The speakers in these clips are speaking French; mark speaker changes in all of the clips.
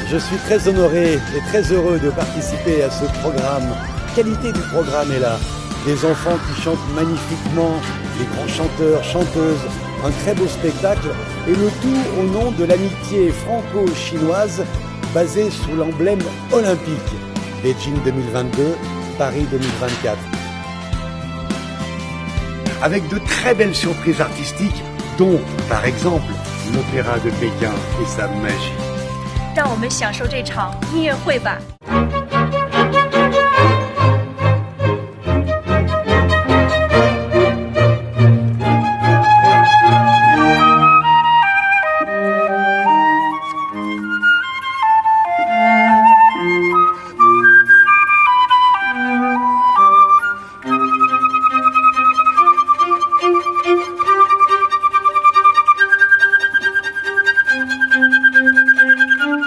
Speaker 1: Je suis très honoré et très heureux de participer à ce programme. La qualité du programme est là. Des enfants qui chantent magnifiquement, des grands chanteurs, chanteuses, un très beau spectacle et le tout au nom de l'amitié franco-chinoise basée sous l'emblème olympique. Beijing 2022, Paris 2024. Avec de très belles surprises artistiques, dont, par exemple, l'Opéra de Pékin et sa magie.
Speaker 2: 让我们享受这场音乐会吧。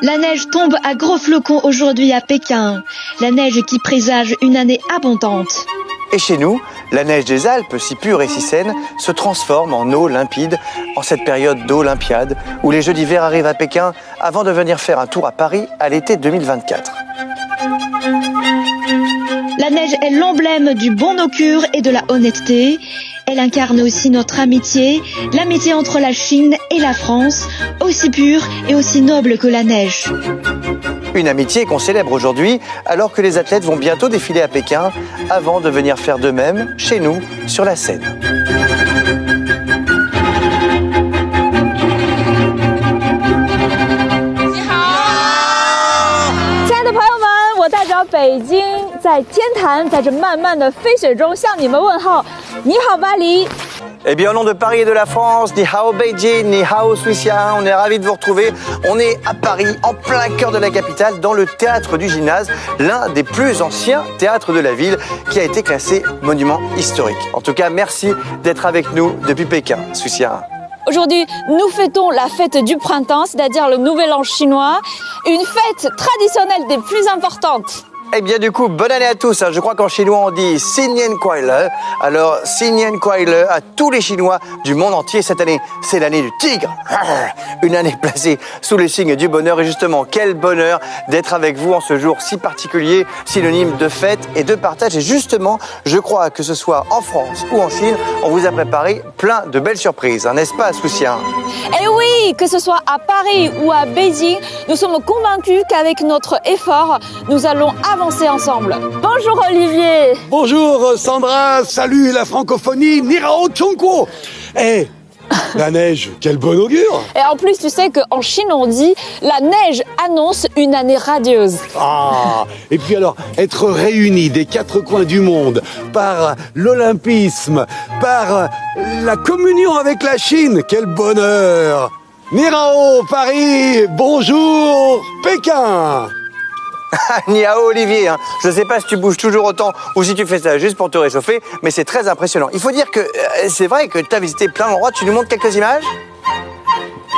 Speaker 3: La neige tombe à gros flocons aujourd'hui à Pékin. La neige qui présage une année abondante.
Speaker 4: Et chez nous, la neige des Alpes, si pure et si saine, se transforme en eau limpide en cette période d'Olympiade où les Jeux d'hiver arrivent à Pékin avant de venir faire un tour à Paris à l'été 2024.
Speaker 3: La neige est l'emblème du bon augure et de la honnêteté. Elle incarne aussi notre amitié, l'amitié entre la Chine et la France, aussi pure et aussi noble que la neige.
Speaker 4: Une amitié qu'on célèbre aujourd'hui alors que les athlètes vont bientôt défiler à Pékin avant de venir faire de même chez nous sur la scène.
Speaker 5: 代表北京在天坛，在这漫漫的飞雪中向你们问号。你好，巴黎。
Speaker 4: Eh bien, au nom de Paris et de la France, ni hao Beijing, ni hao Suicia, on est ravis de vous retrouver. On est à Paris, en plein cœur de la capitale, dans le théâtre du Gymnase, l'un des plus anciens théâtres de la ville, qui a été classé monument historique. En tout cas, merci d'être avec nous depuis Pékin, Suicia.
Speaker 5: Aujourd'hui, nous fêtons la fête du printemps, c'est-à-dire le Nouvel An chinois, une fête traditionnelle des plus importantes.
Speaker 4: Eh bien du coup, bonne année à tous. Je crois qu'en chinois on dit Xin Nian Kuai Le. Alors Xin Nian Kuai Le à tous les Chinois du monde entier. Cette année, c'est l'année du tigre. Une année placée sous le signe du bonheur. Et justement, quel bonheur d'être avec vous en ce jour si particulier, synonyme de fête et de partage. Et justement, je crois que ce soit en France ou en Chine, on vous a préparé plein de belles surprises, n'est-ce pas, Soucia?
Speaker 5: Eh oui, que ce soit à Paris ou à Beijing, nous sommes convaincus qu'avec notre effort, nous allons avancer ensemble. Bonjour Olivier.
Speaker 1: Bonjour Sandra, salut la francophonie, Nirao Chongguo. Eh, la neige, quel bon augure.
Speaker 5: Et en plus, tu sais qu'en Chine, on dit la neige annonce une année radieuse.
Speaker 1: Ah, et puis alors, être réunis des quatre coins du monde par l'olympisme, par la communion avec la Chine, quel bonheur. Nirao, Paris, bonjour, Pékin.
Speaker 4: Ni hao Olivier, je ne sais pas si tu bouges toujours autant ou si tu fais ça juste pour te réchauffer, mais c'est très impressionnant. Il faut dire que c'est vrai que tu as visité plein d'endroits, tu nous montres quelques images?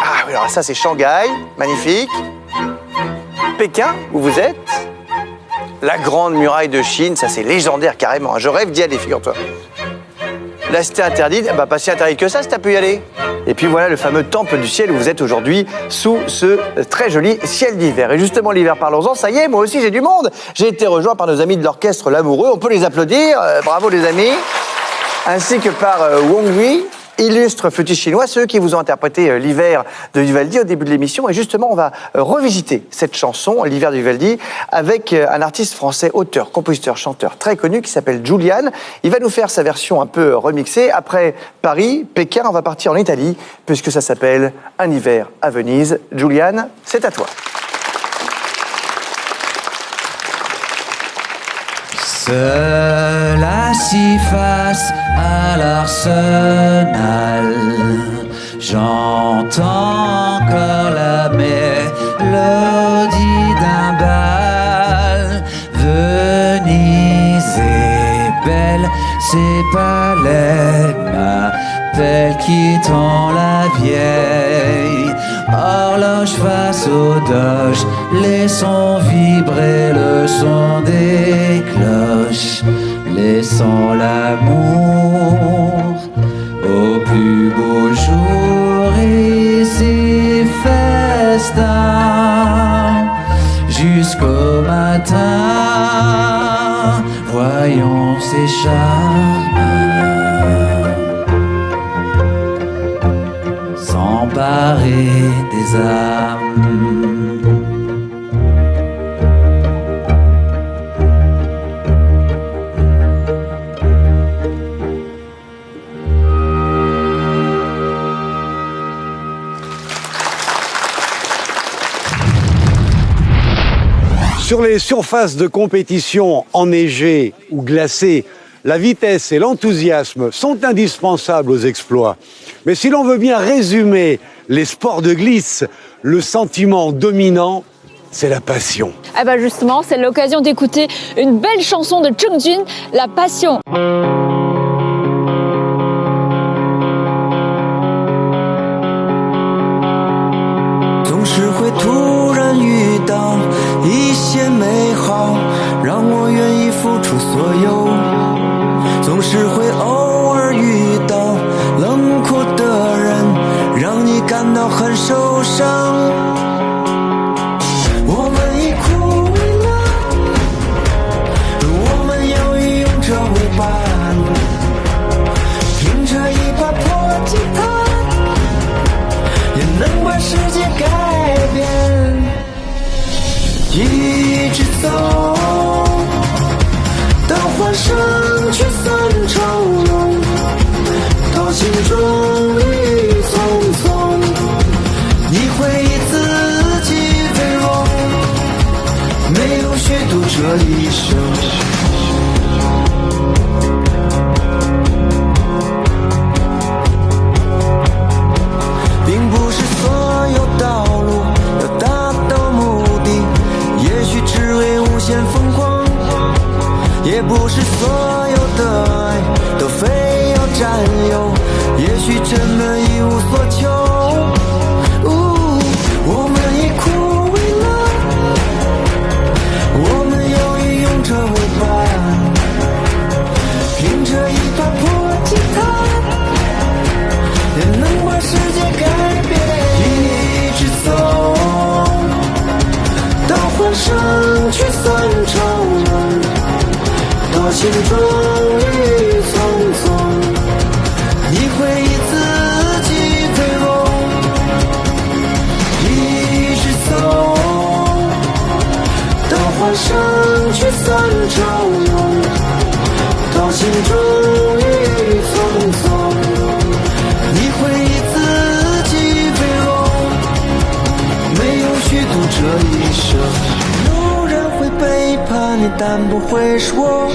Speaker 4: Ah oui, alors ça c'est Shanghai, magnifique. Pékin, où vous êtes? La grande muraille de Chine, ça c'est légendaire carrément, je rêve d'y aller, figure-toi. La cité interdite, bah pas si interdite que ça si t'as pu y aller. Et puis voilà le fameux temple du ciel où vous êtes aujourd'hui sous ce très joli ciel d'hiver. Et justement l'hiver, parlons-en, ça y est, moi aussi j'ai du monde. J'ai été rejoint par nos amis de l'orchestre L'Amoureux, on peut les applaudir, bravo les amis. Ainsi que par Wong Hui, illustre flûtiste chinois, ceux qui vous ont interprété l'hiver de Vivaldi au début de l'émission. Et justement, on va revisiter cette chanson, l'hiver de Vivaldi, avec un artiste français, auteur, compositeur, chanteur très connu qui s'appelle Julian. Il va nous faire sa version un peu remixée. Après Paris, Pékin, on va partir en Italie, puisque ça s'appelle Un hiver à Venise. Julian, c'est à toi.
Speaker 6: Seul assis face à l'arsenal, j'entends encore la mélodie d'un bal. Venise est belle, ses palais m'appellent, quittant la vieille horloge face aux doges, laissons vibrer le son des cloches, laissons l'amour au plus beau jour, ici festin. ses charmes, s'emparer des âmes.
Speaker 1: Sur les surfaces de compétition enneigées ou glacées, la vitesse et l'enthousiasme sont indispensables aux exploits. Mais si l'on veut bien résumer les sports de glisse, le sentiment dominant, c'est la passion.
Speaker 5: Eh ben justement, c'est l'occasion d'écouter une belle chanson de Zheng Jun, La Passion.
Speaker 7: 总是会突然遇到一些美好，让我愿意付出所有。总是会偶尔遇到冷酷的人，让你感到很受伤。我们已枯萎了，我们要以勇者为伴，凭着一把破吉他，也能把世界改变。一直走到欢声去散愁浓，到心中郁葱葱，你会以自己为荣，没有虚度这一生。并不是所有道路要达到目的，也许只为无限疯狂，也不是所有的爱都非要占有，也许真的一无所求。我们已枯萎了，我们要以勇者为伴，凭着一把破吉他，也能把世界改变。一直走到欢声去散愁浓，到心中郁葱葱，你会以自己为荣。一直走到欢声去散愁浓，到心中郁葱葱，你会以自己为荣，没有虚度这一生。有人会背叛你，但不会是我，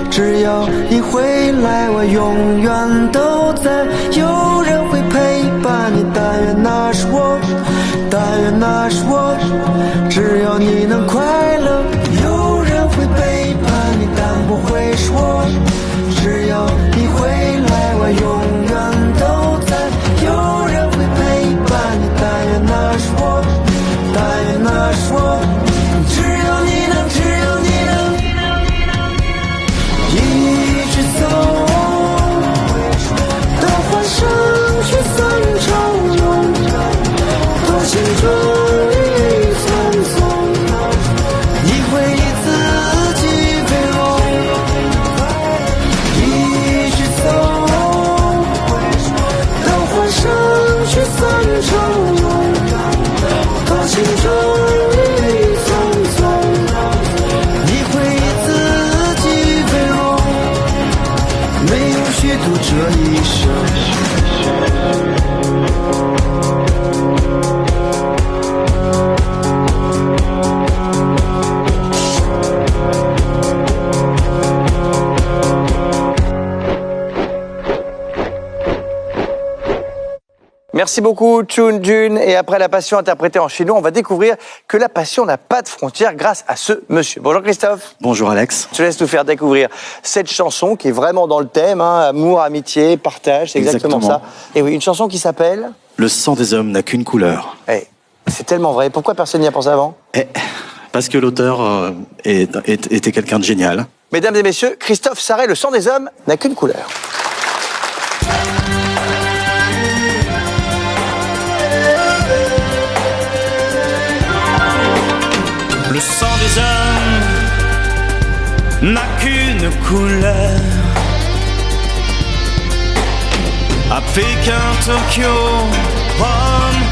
Speaker 7: 只要你回来，我永远都在。有人会陪伴你，但愿那是我，但愿那是我，只要你能快乐。有人会背叛你，但不会是我，只要你回来，我永远都在。有人会陪伴你，但愿那是我，但愿那是我，只要你能，只要你能一直走到欢声去散愁浓，到心中郁葱葱，你会以自己为荣。一直走到欢声去散愁浓，到心中郁葱葱，你会以自己为荣，没有虚度这一生。
Speaker 4: Merci beaucoup, Zheng Jun. Et après La Passion interprétée en chinois, on va découvrir que la passion n'a pas de frontières grâce à ce monsieur. Bonjour Christophe.
Speaker 8: Bonjour Alex.
Speaker 4: Je te laisse nous faire découvrir cette chanson qui est vraiment dans le thème, hein, amour, amitié, partage, c'est exactement ça. Et oui, une chanson qui s'appelle
Speaker 8: Le sang des hommes n'a qu'une couleur.
Speaker 4: Eh, c'est tellement vrai. Pourquoi personne n'y a pensé avant?
Speaker 8: Parce que l'auteur était quelqu'un de génial.
Speaker 4: Mesdames et messieurs, Christophe Sarret, Le sang des hommes n'a qu'une couleur.
Speaker 9: Le sang des hommes
Speaker 7: n'a qu'une couleur. À Pékin, Tokyo, Rome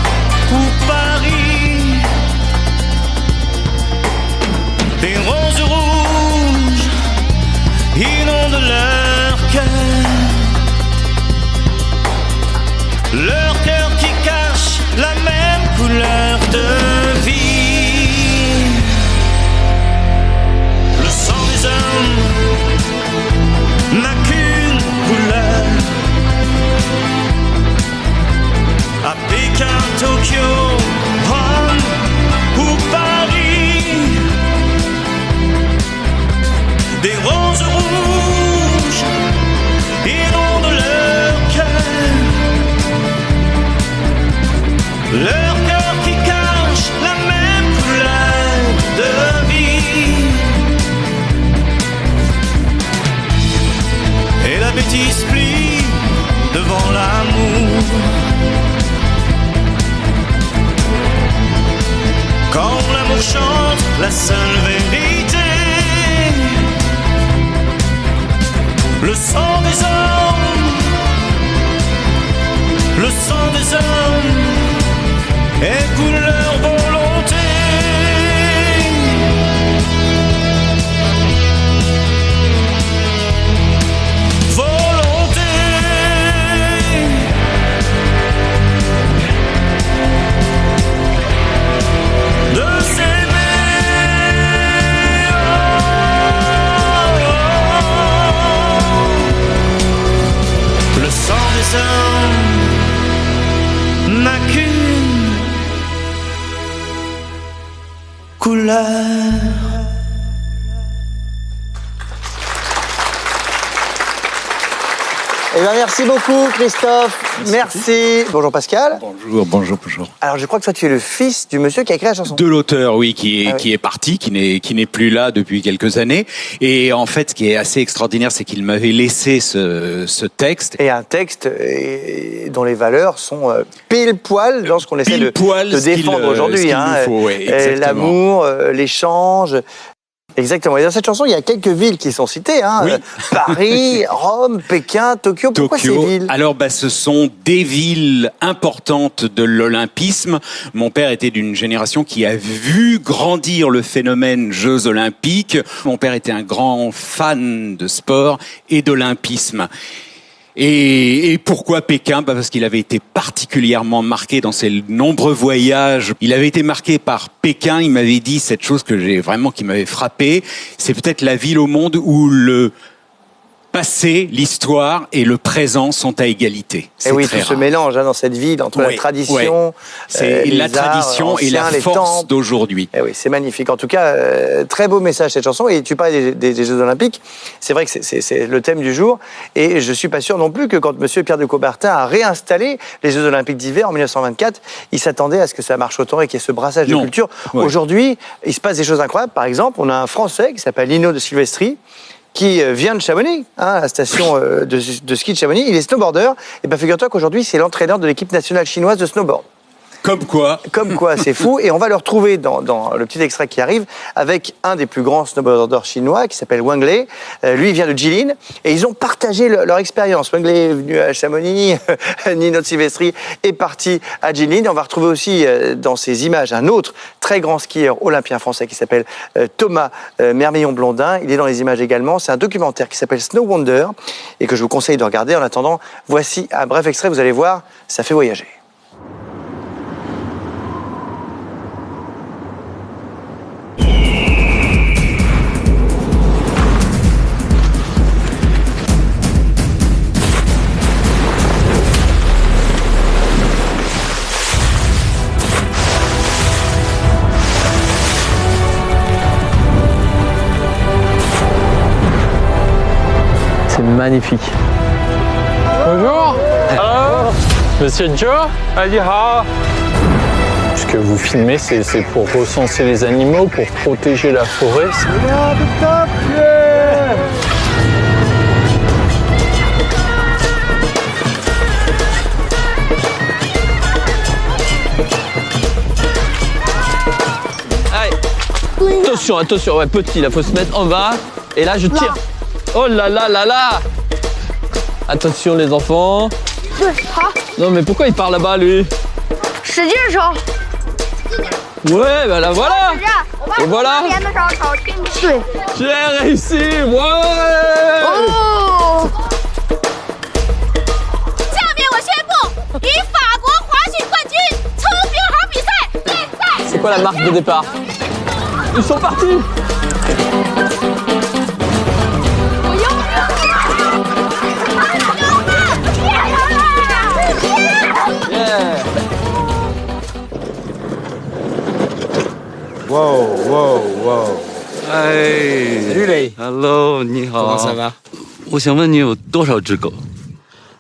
Speaker 7: ou Paris, des roses rouges inondent leur cœur qui cache la même couleur de vie. Le sang des hommes n'a qu'une couleur. À Pékin, Tokyo, Rome ou Paris, des roses rouges inondent leur cœur qui cache la même couleur de vie. Et la bêtise plie devant l'amour. Quand l'amour chante la seule vérité, le sang des hommes, le sang des hommes est couleur volonté. Volonté de s'aimer. Le sang des hommes n'a qu'une couleur.
Speaker 4: Eh bien, merci beaucoup, Christophe. Merci. Bonjour, Pascal.
Speaker 9: Bonjour.
Speaker 4: Alors, je crois que toi, tu es le fils du monsieur qui a écrit la chanson.
Speaker 9: De l'auteur, oui, qui est parti, qui n'est plus là depuis quelques années. Et en fait, ce qui est assez extraordinaire, c'est qu'il m'avait laissé ce texte.
Speaker 4: Et un texte dont les valeurs sont pile poil dans ce qu'on essaie de défendre aujourd'hui. L'amour, l'échange. Exactement. Et dans cette chanson, il y a quelques villes qui sont citées. Oui. Paris, Rome, Pékin, Tokyo. Pourquoi ces villes ?
Speaker 9: Alors, ce sont des villes importantes de l'olympisme. Mon père était d'une génération qui a vu grandir le phénomène Jeux olympiques. Mon père était un grand fan de sport et d'olympisme. Et pourquoi Pékin ? Parce qu'il avait été particulièrement marqué dans ses nombreux voyages. Il avait été marqué par Pékin. Il m'avait dit cette chose qui m'avait frappé. C'est peut-être la ville au monde où le passé, l'histoire et le présent sont à égalité.
Speaker 4: Et oui, tout se mélange dans cette ville entre la tradition,
Speaker 9: la tradition et la force d'aujourd'hui.
Speaker 4: Et oui, c'est magnifique. En tout cas, très beau message cette chanson. Et tu parlais des Jeux Olympiques. C'est vrai que c'est le thème du jour. Et je suis pas sûr non plus que quand Monsieur Pierre de Coubertin a réinstallé les Jeux Olympiques d'hiver en 1924, il s'attendait à ce que ça marche autant et qu'il y ait ce brassage de culture. Aujourd'hui, il se passe des choses incroyables. Par exemple, on a un Français qui s'appelle Lino de Silvestri, qui vient de Chamonix, la station de ski de Chamonix. Il est snowboarder. Et bien, figure-toi qu'aujourd'hui, c'est l'entraîneur de l'équipe nationale chinoise de snowboard.
Speaker 9: Comme quoi,
Speaker 4: c'est fou. Et on va le retrouver dans le petit extrait qui arrive avec un des plus grands snowboarders chinois qui s'appelle Wang Lei. Lui, il vient de Jilin et ils ont partagé leur expérience. Wang Lei est venu à Chamonix, Nino Silvestri est parti à Jilin. Et on va retrouver aussi dans ces images un autre très grand skieur olympien français qui s'appelle Thomas Mermillon-Blondin. Il est dans les images également. C'est un documentaire qui s'appelle Snow Wonder et que je vous conseille de regarder. En attendant, voici un bref extrait. Vous allez voir, ça fait voyager.
Speaker 10: Magnifique.
Speaker 11: Bonjour. Alors, Monsieur Joe. Ce que vous filmez, c'est pour recenser les animaux, pour protéger la forêt.
Speaker 10: Allez. Attention, ouais, petit, là, faut se mettre en bas. Et là, je tire. Oh là là là là. Attention les enfants. Non mais pourquoi il part là-bas lui? Ouais, bah là voilà. Et voilà. J'ai réussi. Ouais. C'est quoi la marque de départ? Ils sont partis.
Speaker 1: Wow, wow, wow.
Speaker 6: Salut
Speaker 1: Lei.
Speaker 6: Hello, 你好。
Speaker 1: Comment ça va?
Speaker 6: 我想问你有多少只狗？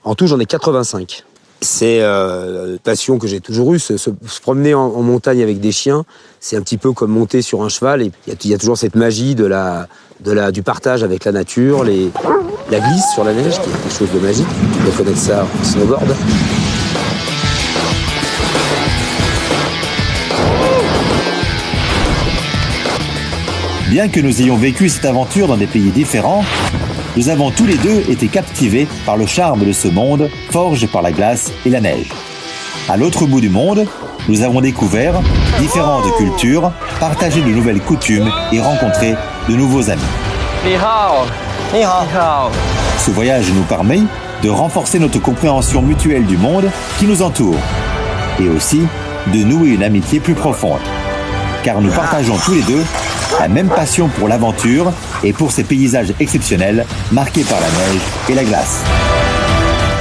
Speaker 1: En tout, j'en ai 85. C'est une passion que j'ai toujours eue, se promener en montagne avec des chiens. C'est un petit peu comme monter sur un cheval. Et il y a toujours cette magie du partage avec la nature, la glisse sur la neige, qui est quelque chose de magique. Tu dois connaître ça en snowboard.
Speaker 12: Bien que nous ayons vécu cette aventure dans des pays différents, nous avons tous les deux été captivés par le charme de ce monde forgé par la glace et la neige. À l'autre bout du monde, nous avons découvert différentes cultures, partagé de nouvelles coutumes et rencontré de nouveaux amis.
Speaker 10: Ni hao.
Speaker 4: Ni hao.
Speaker 10: Ni hao.
Speaker 12: Ce voyage nous permet de renforcer notre compréhension mutuelle du monde qui nous entoure et aussi de nouer une amitié plus profonde. Car nous partageons tous les deux la même passion pour l'aventure et pour ces paysages exceptionnels marqués par la neige et la glace.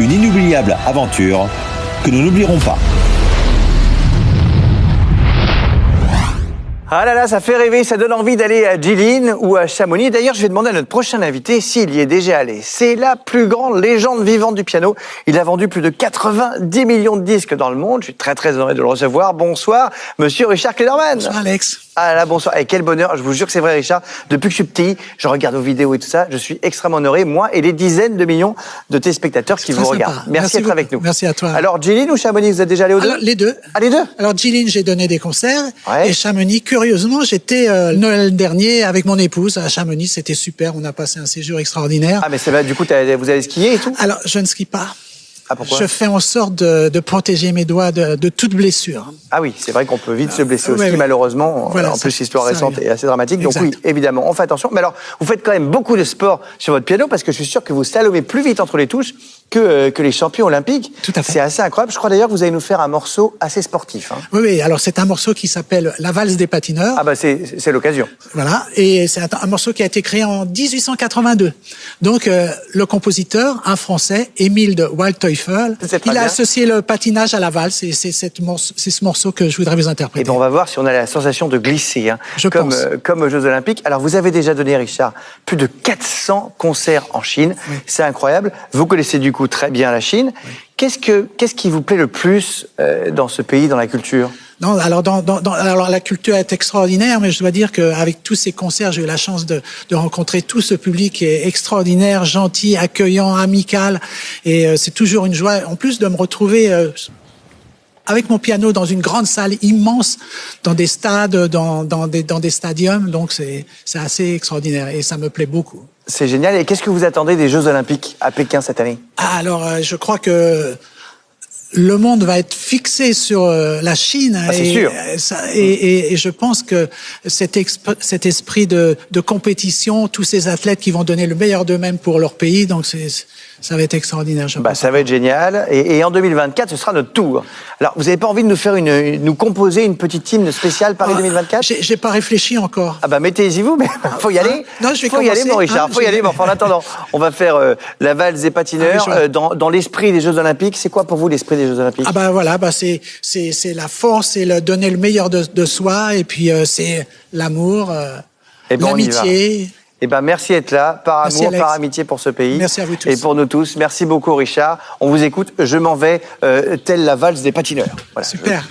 Speaker 12: Une inoubliable aventure que nous n'oublierons pas.
Speaker 4: Ah là là, ça fait rêver, ça donne envie d'aller à Jilin ou à Chamonix. D'ailleurs, je vais demander à notre prochain invité s'il y est déjà allé. C'est la plus grande légende vivante du piano. Il a vendu plus de 90 millions de disques dans le monde. Je suis très très heureux de le recevoir. Bonsoir, monsieur Richard Klederman.
Speaker 13: Bonsoir Alex.
Speaker 4: Ah là, bonsoir. Et quel bonheur, je vous jure que c'est vrai Richard. Depuis que je suis petit, je regarde vos vidéos et tout ça. Je suis extrêmement honoré, moi et les dizaines de millions de téléspectateurs qui vous regardent. Merci d'être avec nous.
Speaker 13: Merci à toi.
Speaker 4: Alors, Jilin ou Chamonix, vous êtes déjà allé aux deux?
Speaker 13: Les deux.
Speaker 4: Ah, les deux?
Speaker 13: Alors, Jilin, j'ai donné des concerts.
Speaker 4: Ouais.
Speaker 13: Et Chamonix, curieusement, j'étais Noël dernier avec mon épouse à Chamonix. C'était super. On a passé un séjour extraordinaire.
Speaker 4: Ah, mais c'est vrai, du coup, vous avez skié et tout?
Speaker 13: Alors, je ne skie pas.
Speaker 4: Ah, pourquoi?
Speaker 13: Je fais en sorte de protéger mes doigts de toute blessure.
Speaker 4: Ah oui, c'est vrai qu'on peut vite se blesser au ski,
Speaker 13: ouais,
Speaker 4: malheureusement.
Speaker 13: Voilà,
Speaker 4: en plus, l'histoire
Speaker 13: ça
Speaker 4: récente
Speaker 13: arrive.
Speaker 4: est assez dramatique. Donc oui, évidemment, on fait attention. Mais alors, vous faites quand même beaucoup de sport sur votre piano parce que je suis sûr que vous slalomez plus vite entre les touches que les champions olympiques.
Speaker 13: Tout à fait.
Speaker 4: C'est assez incroyable. Je crois d'ailleurs que vous allez nous faire un morceau assez sportif. Hein.
Speaker 13: Oui, oui. Alors, c'est un morceau qui s'appelle La valse des patineurs.
Speaker 4: Ah bah c'est l'occasion.
Speaker 13: Voilà. Et c'est un morceau qui a été créé en 1882. Donc, le compositeur, un Français, Émile de Waldteufel, il a associé le patinage à la valse et c'est ce morceau que je voudrais vous interpréter.
Speaker 4: Et ben on va voir si on a la sensation de glisser, hein, comme aux Jeux Olympiques. Alors vous avez déjà donné, Richard, plus de 400 concerts en Chine. Oui. C'est incroyable. Vous connaissez du coup très bien la Chine. Oui. Qu'est-ce qui vous plaît le plus dans ce pays, dans la culture?
Speaker 13: Non, alors alors la culture est extraordinaire, mais je dois dire qu'avec tous ces concerts, j'ai eu la chance de rencontrer tout ce public qui est extraordinaire, gentil, accueillant, amical, et c'est toujours une joie. En plus de me retrouver avec mon piano dans une grande salle immense, dans des stades, dans des stadiums, donc c'est assez extraordinaire et ça me plaît beaucoup.
Speaker 4: C'est génial. Et qu'est-ce que vous attendez des Jeux Olympiques à Pékin cette année?
Speaker 13: Alors, je crois que le monde va être fixé sur la Chine.
Speaker 4: Ah, c'est sûr.
Speaker 13: Et je pense que cet esprit de compétition, tous ces athlètes qui vont donner le meilleur d'eux-mêmes pour leur pays, donc ça va être extraordinaire.
Speaker 4: Ça va être génial. Et en 2024, ce sera notre tour. Alors, vous n'avez pas envie de nous faire nous composer une petite hymne spéciale Paris 2024?
Speaker 13: J'ai pas réfléchi encore.
Speaker 4: Ah bah mettez-y vous, mais faut y aller.
Speaker 13: Non, je vais
Speaker 4: faut y aller, mon Richard. Faut y aller. Mais enfin, en attendant, on va faire la valse des patineurs dans l'esprit des Jeux Olympiques. C'est quoi pour vous l'esprit des Jeux Olympiques?
Speaker 13: Ah bah voilà, c'est la force, c'est donner le meilleur de soi, et puis c'est l'amour, l'amitié.
Speaker 4: Eh ben, merci d'être là, par
Speaker 13: merci
Speaker 4: amour,
Speaker 13: Alex.
Speaker 4: par amitié pour ce pays.
Speaker 13: Merci à vous tous.
Speaker 4: Et pour nous tous. Merci beaucoup, Richard. On vous écoute. Je m'en vais, telle la valse des patineurs. Voilà,
Speaker 13: super.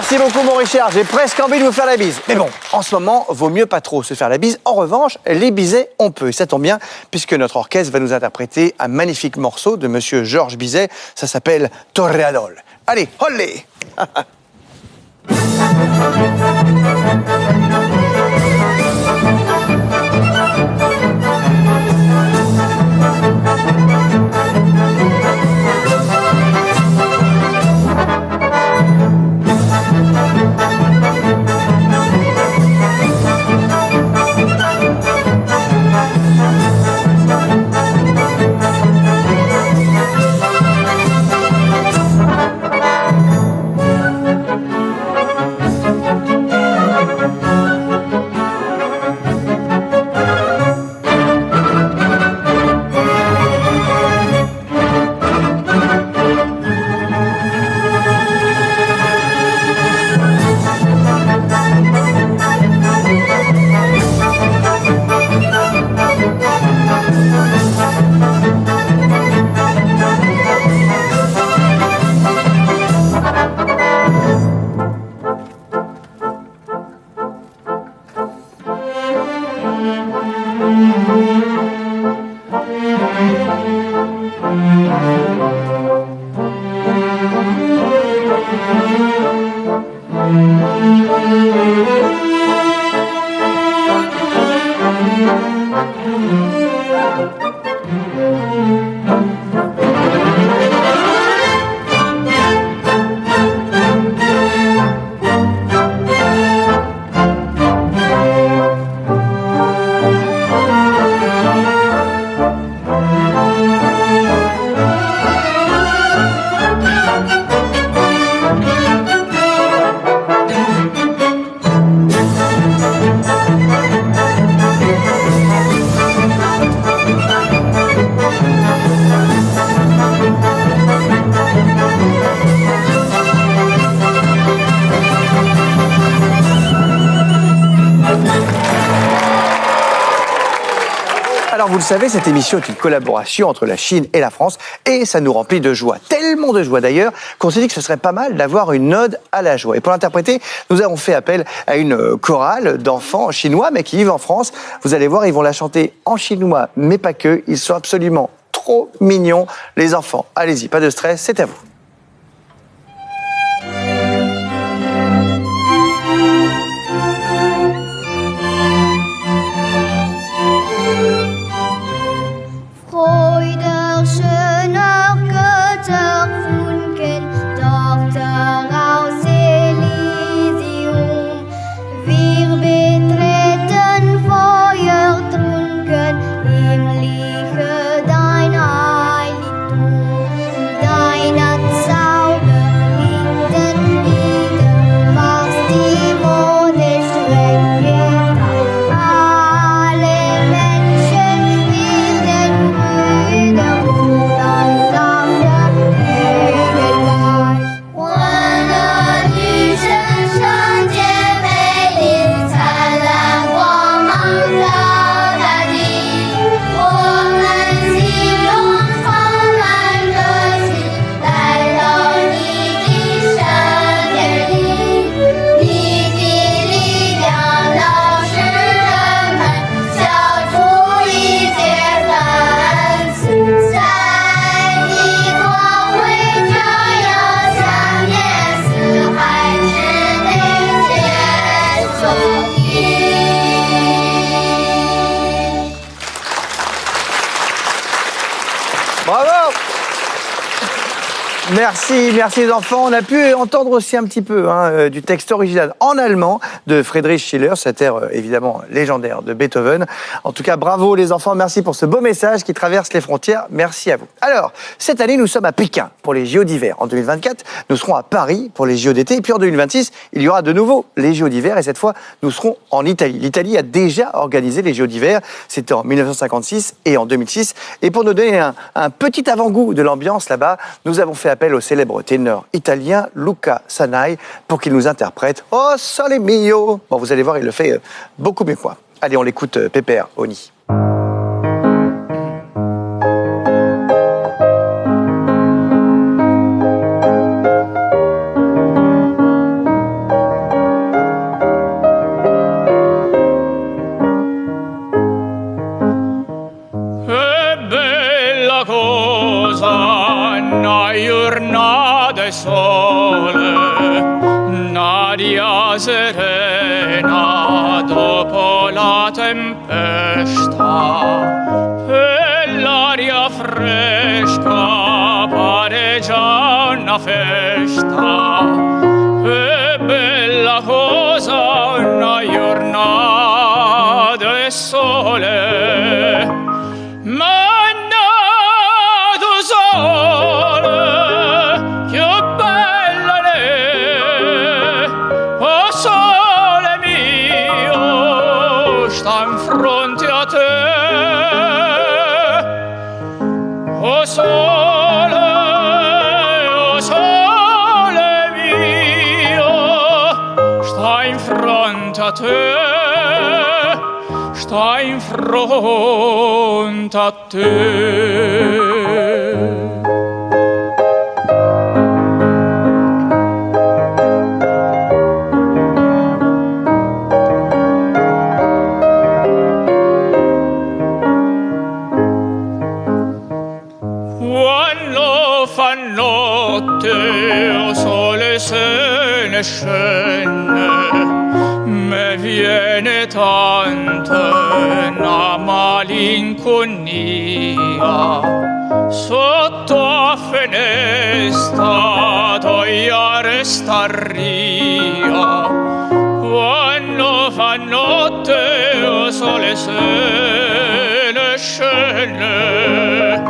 Speaker 4: Merci beaucoup, mon Richard. J'ai presque envie de vous faire la bise. Mais bon, en ce moment, vaut mieux pas trop se faire la bise. En revanche, les biser, on peut. Et ça tombe bien, puisque notre orchestre va nous interpréter un magnifique morceau de monsieur Georges Bizet. Ça s'appelle Toreador. Allez, olé! Alors vous le savez, cette émission est une collaboration entre la Chine et la France et ça nous remplit de joie, tellement de joie d'ailleurs qu'on s'est dit que ce serait pas mal d'avoir une ode à la joie. Et pour l'interpréter, nous avons fait appel à une chorale d'enfants chinois mais qui vivent en France. Vous allez voir, ils vont la chanter en chinois, mais pas que, ils sont absolument trop mignons les enfants. Allez-y, pas de stress, c'est à vous.
Speaker 14: Schöner Götterfunken, Tochter aus Elysium. Wir betreten feuertrunken im Lichte dein Heiligtum. Deiner Zauber liebten Lieder, was die Mode streng getan. Alle Menschen werden Brüder.
Speaker 4: Merci, merci les enfants. On a pu entendre aussi un petit peu du texte original en allemand de Friedrich Schiller, cet air évidemment légendaire de Beethoven. En tout cas, bravo les enfants, merci pour ce beau message qui traverse les frontières. Merci à vous. Alors, cette année, nous sommes à Pékin pour les JO d'hiver. En 2024, nous serons à Paris pour les JO d'été. Et puis en 2026, il y aura de nouveau les JO d'hiver. Et cette fois, nous serons en Italie. L'Italie a déjà organisé les JO d'hiver. C'était en 1956 et en 2006. Et pour nous donner un petit avant-goût de l'ambiance là-bas, nous avons fait appel au célèbre ténor italien Luca Sanai pour qu'il nous interprète « Oh, sole mio ». Bon, vous allez voir, il le fait beaucoup mieux que moi. Allez, on l'écoute, Pépère, Oni.
Speaker 15: bella cosa, una giornata di sole, un'aria serena dopo la tempesta, e l'aria fresca pare già una festa, e bella cosa, una giornata di sole. Mannato sole, che bella è, oh sole mio, sta in fronte a te, oh sole mio, sta in fronte a te, sta in fronte a te. Quando fa notte, o sole se ne scende, me viene tanta una malinconia, sotto a finestra toia restaria. Quando fa notte, o sole se ne scende,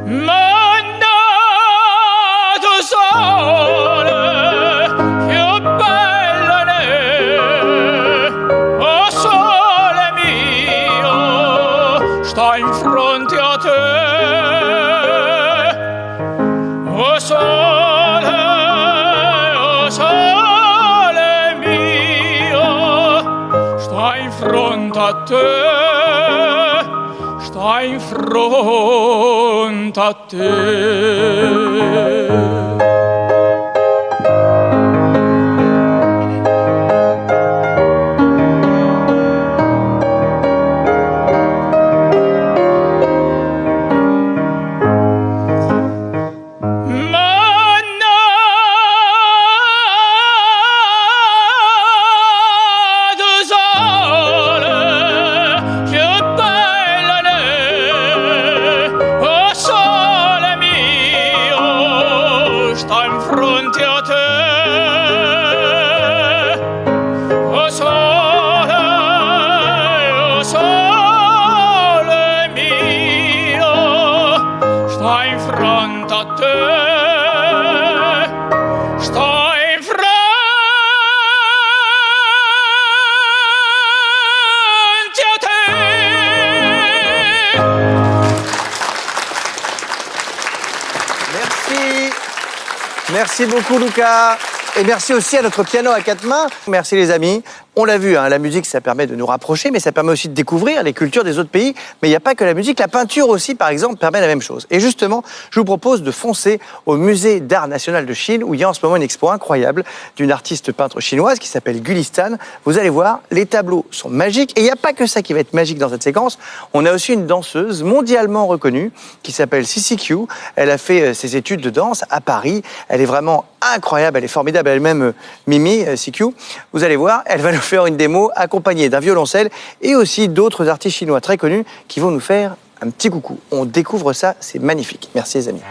Speaker 15: mannato sole, che bella è, oh sole mio, sta in fronte a te, oh sole mio, sta in fronte a te, sta in fronte a te.
Speaker 4: Merci beaucoup Lucas. Et merci aussi à notre piano à quatre mains. Merci les amis. On l'a vu, hein, la musique, ça permet de nous rapprocher, mais ça permet aussi de découvrir les cultures des autres pays. Mais il n'y a pas que la musique, la peinture aussi, par exemple, permet la même chose. Et justement, je vous propose de foncer au Musée d'Art National de Chine, où il y a en ce moment une expo incroyable d'une artiste peintre chinoise qui s'appelle Gulistan. Vous allez voir, les tableaux sont magiques. Et il n'y a pas que ça qui va être magique dans cette séquence. On a aussi une danseuse mondialement reconnue qui s'appelle Sissy Q. Elle a fait ses études de danse à Paris. Elle est vraiment incroyable, elle est formidable. Elle-même, Mimi, CQ. Vous allez voir, elle va nous faire une démo accompagnée d'un violoncelle et aussi d'autres artistes chinois très connus qui vont nous faire un petit coucou. On découvre ça, c'est magnifique. Merci les amis.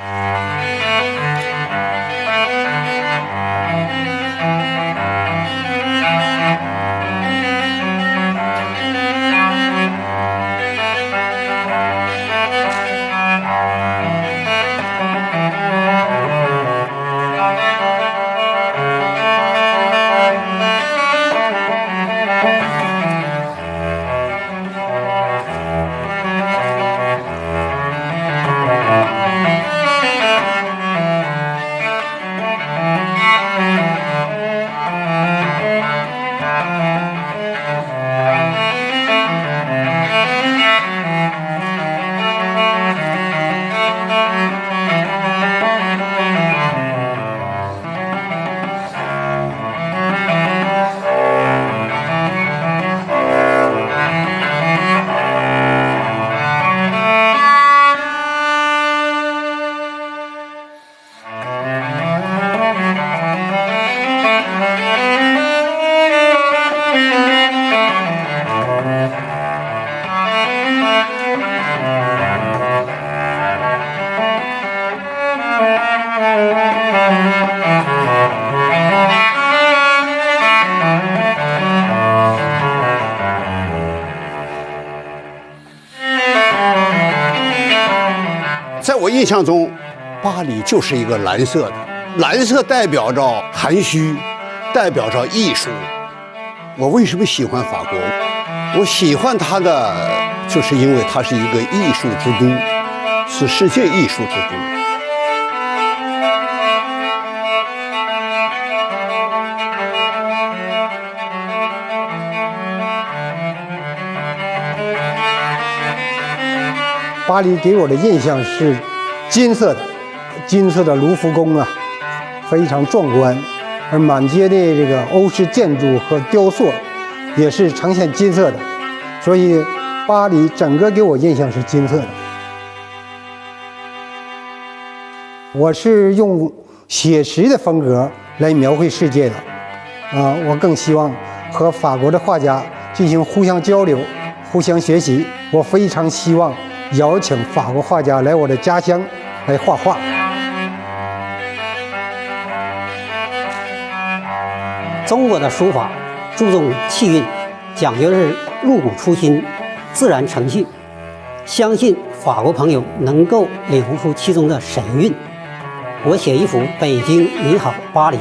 Speaker 16: 在我印象中，巴黎就是一个蓝色的，蓝色代表着含蓄，代表着艺术。我为什么喜欢法国？我喜欢它的，就是因为它是一个艺术之都，是世界艺术之都。
Speaker 17: 巴黎给我的印象是金色的，金色的卢浮宫啊，非常壮观，而满街的这个欧式建筑和雕塑也是呈现金色的，所以巴黎整个给我印象是金色的。我是用写实的风格来描绘世界的，我更希望和法国的画家进行互相交流、互相学习。我非常希望邀请法国画家来我的家乡来画画。
Speaker 18: 中国的书法注重气韵，讲究是入古出新、自然程序。相信法国朋友能够领悟出其中的神韵。我写一幅《北京你好，巴黎》，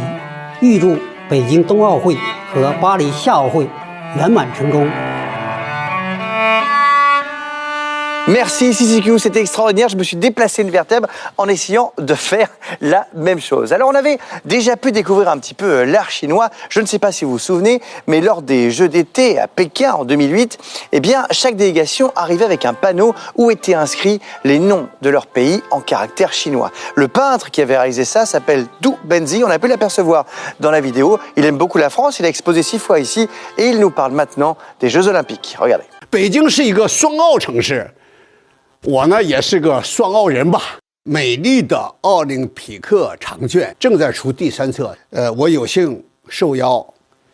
Speaker 18: 预祝北京冬奥会和巴黎夏奥会圆满成功。
Speaker 4: Merci CCQ, c'était extraordinaire. Je me suis déplacé une vertèbre en essayant de faire la même chose. Alors on avait déjà pu découvrir un petit peu l'art chinois. Je ne sais pas si vous vous souvenez, mais lors des Jeux d'été à Pékin en 2008, eh bien chaque délégation arrivait avec un panneau où étaient inscrits les noms de leur pays en caractère chinois. Le peintre qui avait réalisé ça s'appelle Du Benzi. On a pu l'apercevoir dans la vidéo. Il aime beaucoup la France. Il a exposé 6 fois ici et il nous parle maintenant des Jeux Olympiques. Regardez.
Speaker 16: 北京是一个双奥城市。我呢也是个双奥人吧。美丽的奥林匹克长卷正在出第3册，我有幸受邀，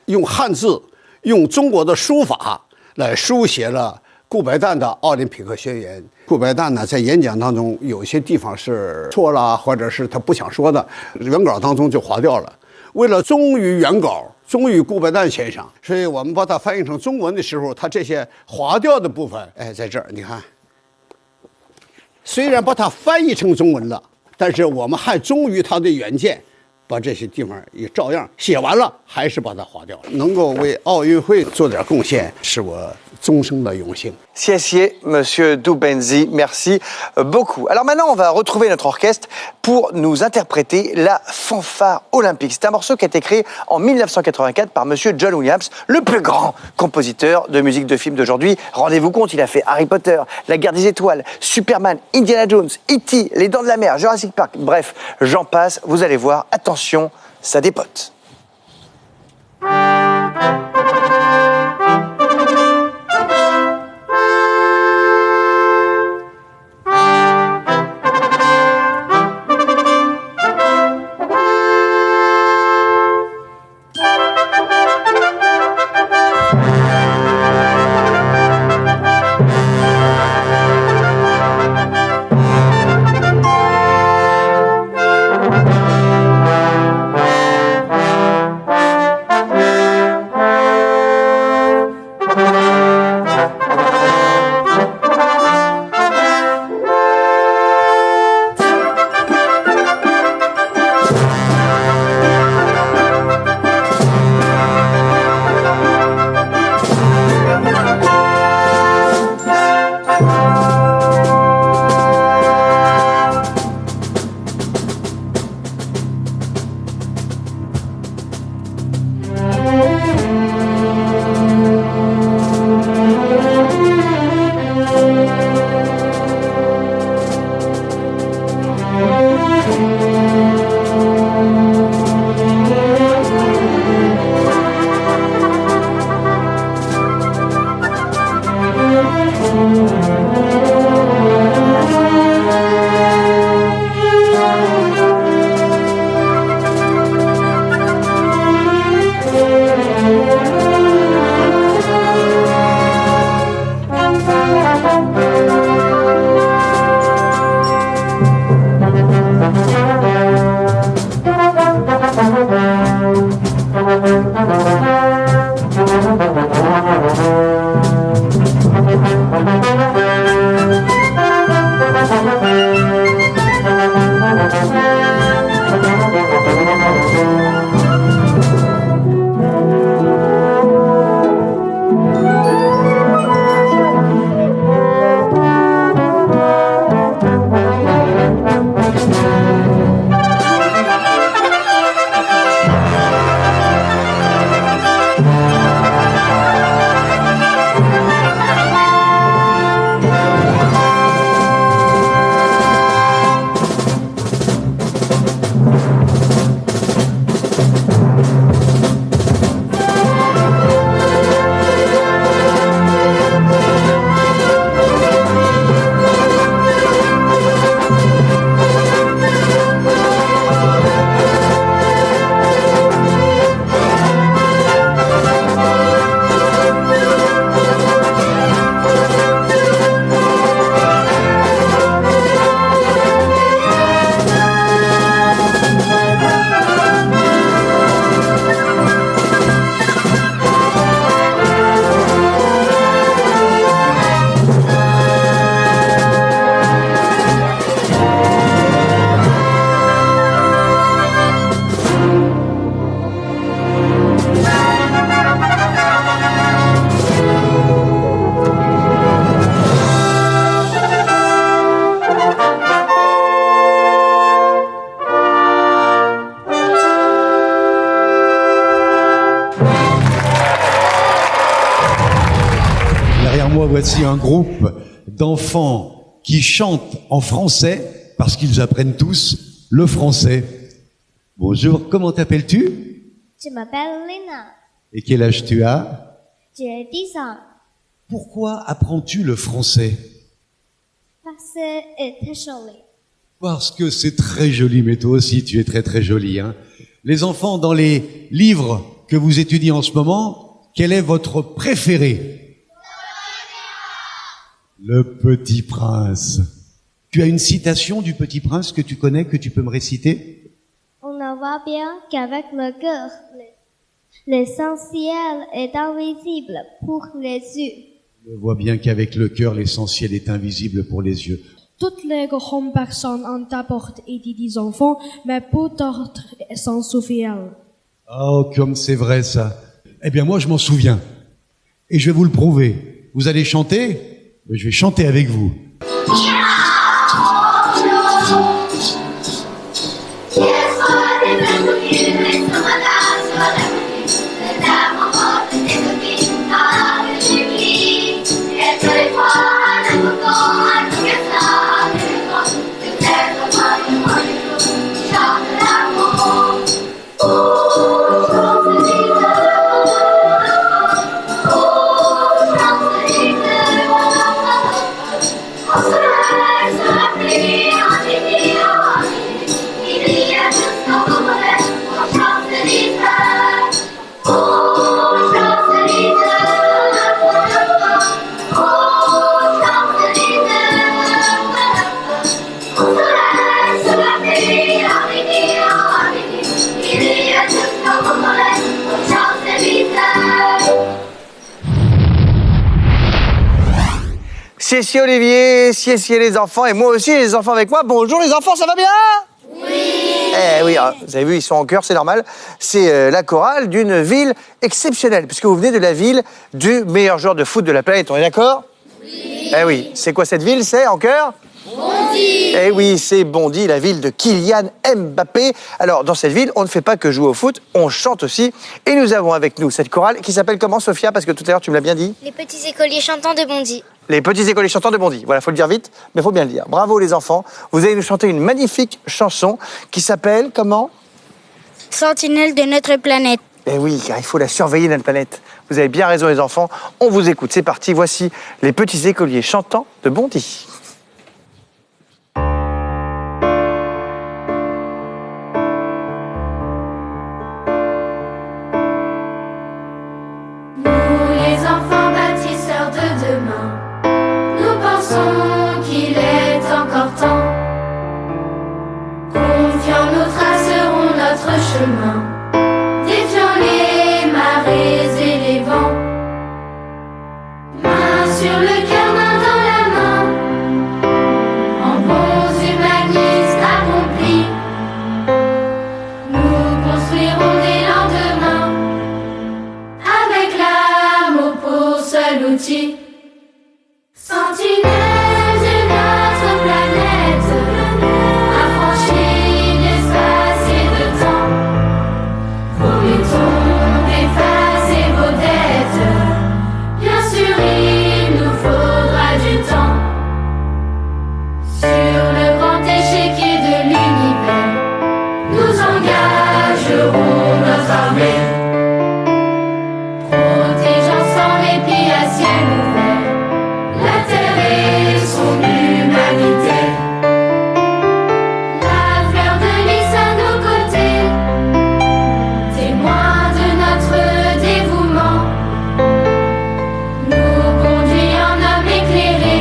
Speaker 16: 用汉字，用中国的书法来书写了顾白旦的《奥林匹克宣言》。顾白旦呢，在演讲当中有些地方是错了，或者是他不想说的，原稿当中就划掉了。为了忠于原稿，忠于顾白旦先生，所以我们把它翻译成中文的时候，他这些划掉的部分，在这儿你看。虽然把它翻译成中文了，但是我们还忠于它的原件，把这些地方也照样写完了，还是把它划掉了。能够为奥运会做点贡献，是我终生的荣幸。
Speaker 4: 谢谢 Monsieur Du Benzi, merci beaucoup. Alors maintenant, on va retrouver notre orchestre pour nous interpréter la fanfare olympique. C'est un morceau qui a été créé en 1984 par Monsieur John Williams, le plus grand compositeur de musique de film d'aujourd'hui. Rendez-vous compte, il a fait Harry Potter, La Guerre des Étoiles, Superman, Indiana Jones, E.T., Les Dents de la Mer, Jurassic Park, bref, j'en passe, vous allez voir, attention, ça dépote.
Speaker 1: voici un groupe d'enfants qui chantent en français parce qu'ils apprennent tous le français. Bonjour, comment t'appelles-tu?
Speaker 14: Je m'appelle Lina.
Speaker 1: Et quel âge tu as?
Speaker 14: J'ai 10 ans.
Speaker 1: Pourquoi apprends-tu le français?
Speaker 14: Parce que c'est très joli.
Speaker 1: Parce que c'est très joli, mais toi aussi tu es très très jolie, hein. Les enfants, dans les livres que vous étudiez en ce moment, quel est votre préféré? Le Petit Prince. Tu as une citation du Petit Prince que tu connais, que tu peux me réciter?
Speaker 14: On ne voit bien qu'avec le cœur. L'essentiel est invisible pour les yeux.
Speaker 1: On voit bien qu'avec le cœur, l'essentiel est invisible pour les yeux.
Speaker 19: Toutes les grandes personnes ont d'abord été des enfants, mais peu d'autres s'en souviennent.
Speaker 1: Oh, comme c'est vrai ça. Eh bien moi je m'en souviens. Et je vais vous le prouver. Vous allez chanter? Je vais chanter avec vous.
Speaker 4: Siessier Olivier, siessier les enfants, et moi aussi les enfants avec moi. Bonjour les enfants, ça va bien? Oui. Eh oui, vous avez vu, ils sont en chœur, c'est normal. C'est la chorale d'une ville exceptionnelle, puisque vous venez de la ville du meilleur joueur de foot de la planète, on est d'accord? Oui. Eh oui, c'est quoi cette ville? C'est en chœur? Bondy. Eh oui, c'est Bondy, la ville de Kylian Mbappé. Alors, dans cette ville, on ne fait pas que jouer au foot, on chante aussi. Et nous avons avec nous cette chorale qui s'appelle comment, Sophia? Parce que tout à l'heure, tu me l'as bien dit.
Speaker 14: Les petits écoliers chantants de Bondy.
Speaker 4: Les petits écoliers chantants de Bondy. Voilà, faut le dire vite, mais faut bien le dire. Bravo les enfants. Vous allez nous chanter une magnifique chanson qui s'appelle comment?
Speaker 14: Sentinelle de notre planète.
Speaker 4: Eh oui, car il faut la surveiller, notre planète. Vous avez bien raison les enfants. On vous écoute, c'est parti. Voici les petits écoliers chantants de Bondy.
Speaker 7: Défiant les marées et les vents, main sur le cœur, main dans la main, en bons humanistes accomplis, nous construirons des lendemains, avec l'amour pour seul outil. Sentinelle de notre planète, affranchis d'espace et de temps. Promettons d'effacer vos dettes. Bien sûr, il nous faudra du temps. Sur le grand échiquier de l'univers, nous engagerons notre armée. Protégeant sans répit à ciel ouvert la terre et son humanité. La fleur de lys à nos côtés, témoin de notre dévouement, nous conduit en homme éclairé,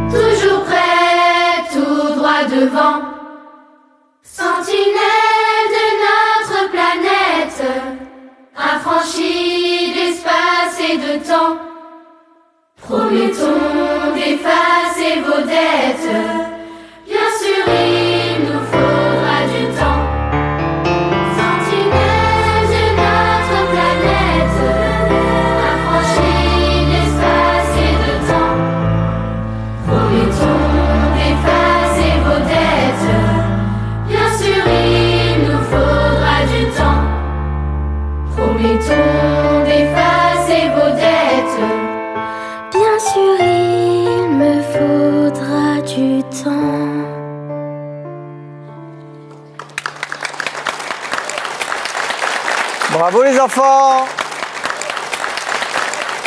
Speaker 7: toujours prêt, tout droit devant. Sentinelle de notre planète, affranchis d'espace et de temps, promettons d'effacer vos dettes. Bien sûr, il nous faudra du temps. Sentinelle de notre planète, affranchis d'espace et de temps, promettons d'effacer vos dettes. Bien sûr, il nous faudra du temps. Promettons d'effacer vos dettes. Bien
Speaker 4: Bravo les enfants.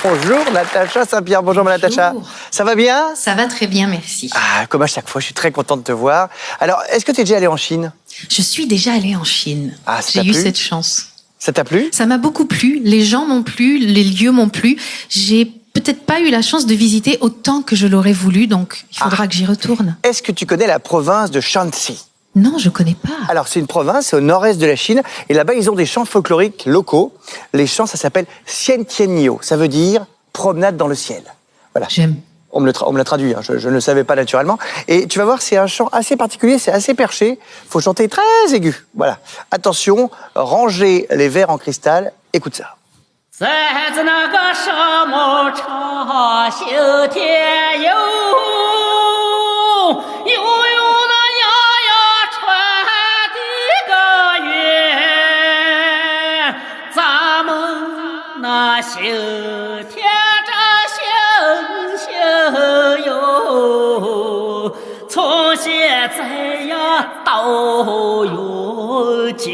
Speaker 4: Bonjour Natacha Saint-Pierre, bonjour ma Natacha. Ça va bien?
Speaker 20: Ça va très bien, merci.
Speaker 4: Ah, comme à chaque fois, je suis très contente de te voir. Alors, est-ce que tu es déjà allée en Chine?
Speaker 20: Je suis déjà allée en Chine.
Speaker 4: Ah, ça
Speaker 20: J'ai
Speaker 4: t'a
Speaker 20: eu
Speaker 4: plu?
Speaker 20: cette chance.
Speaker 4: Ça t'a plu?
Speaker 20: Ça m'a beaucoup plu, les gens m'ont plu, les lieux m'ont plu. J'ai peut-être pas eu la chance de visiter autant que je l'aurais voulu, donc il faudra que j'y retourne.
Speaker 4: Est-ce que tu connais la province de Shanxi?
Speaker 20: Non, je connais pas.
Speaker 4: Alors, c'est une province, c'est au nord-est de la Chine, et là-bas, ils ont des chants folkloriques locaux. Les chants, ça s'appelle Xiantianniu, ça veut dire promenade dans le ciel. Voilà.
Speaker 20: J'aime.
Speaker 4: On me l'a traduit, hein. Je ne le savais pas naturellement. Et tu vas voir, c'est un chant assez particulier, c'est assez perché. Faut chanter très aigu. Voilà. Attention, rangez les verres en cristal. Écoute ça.
Speaker 7: 在自那个沙漠插绣天游，悠悠那呀呀传的个月，咱们那绣天着星星哟，从现在呀到永久。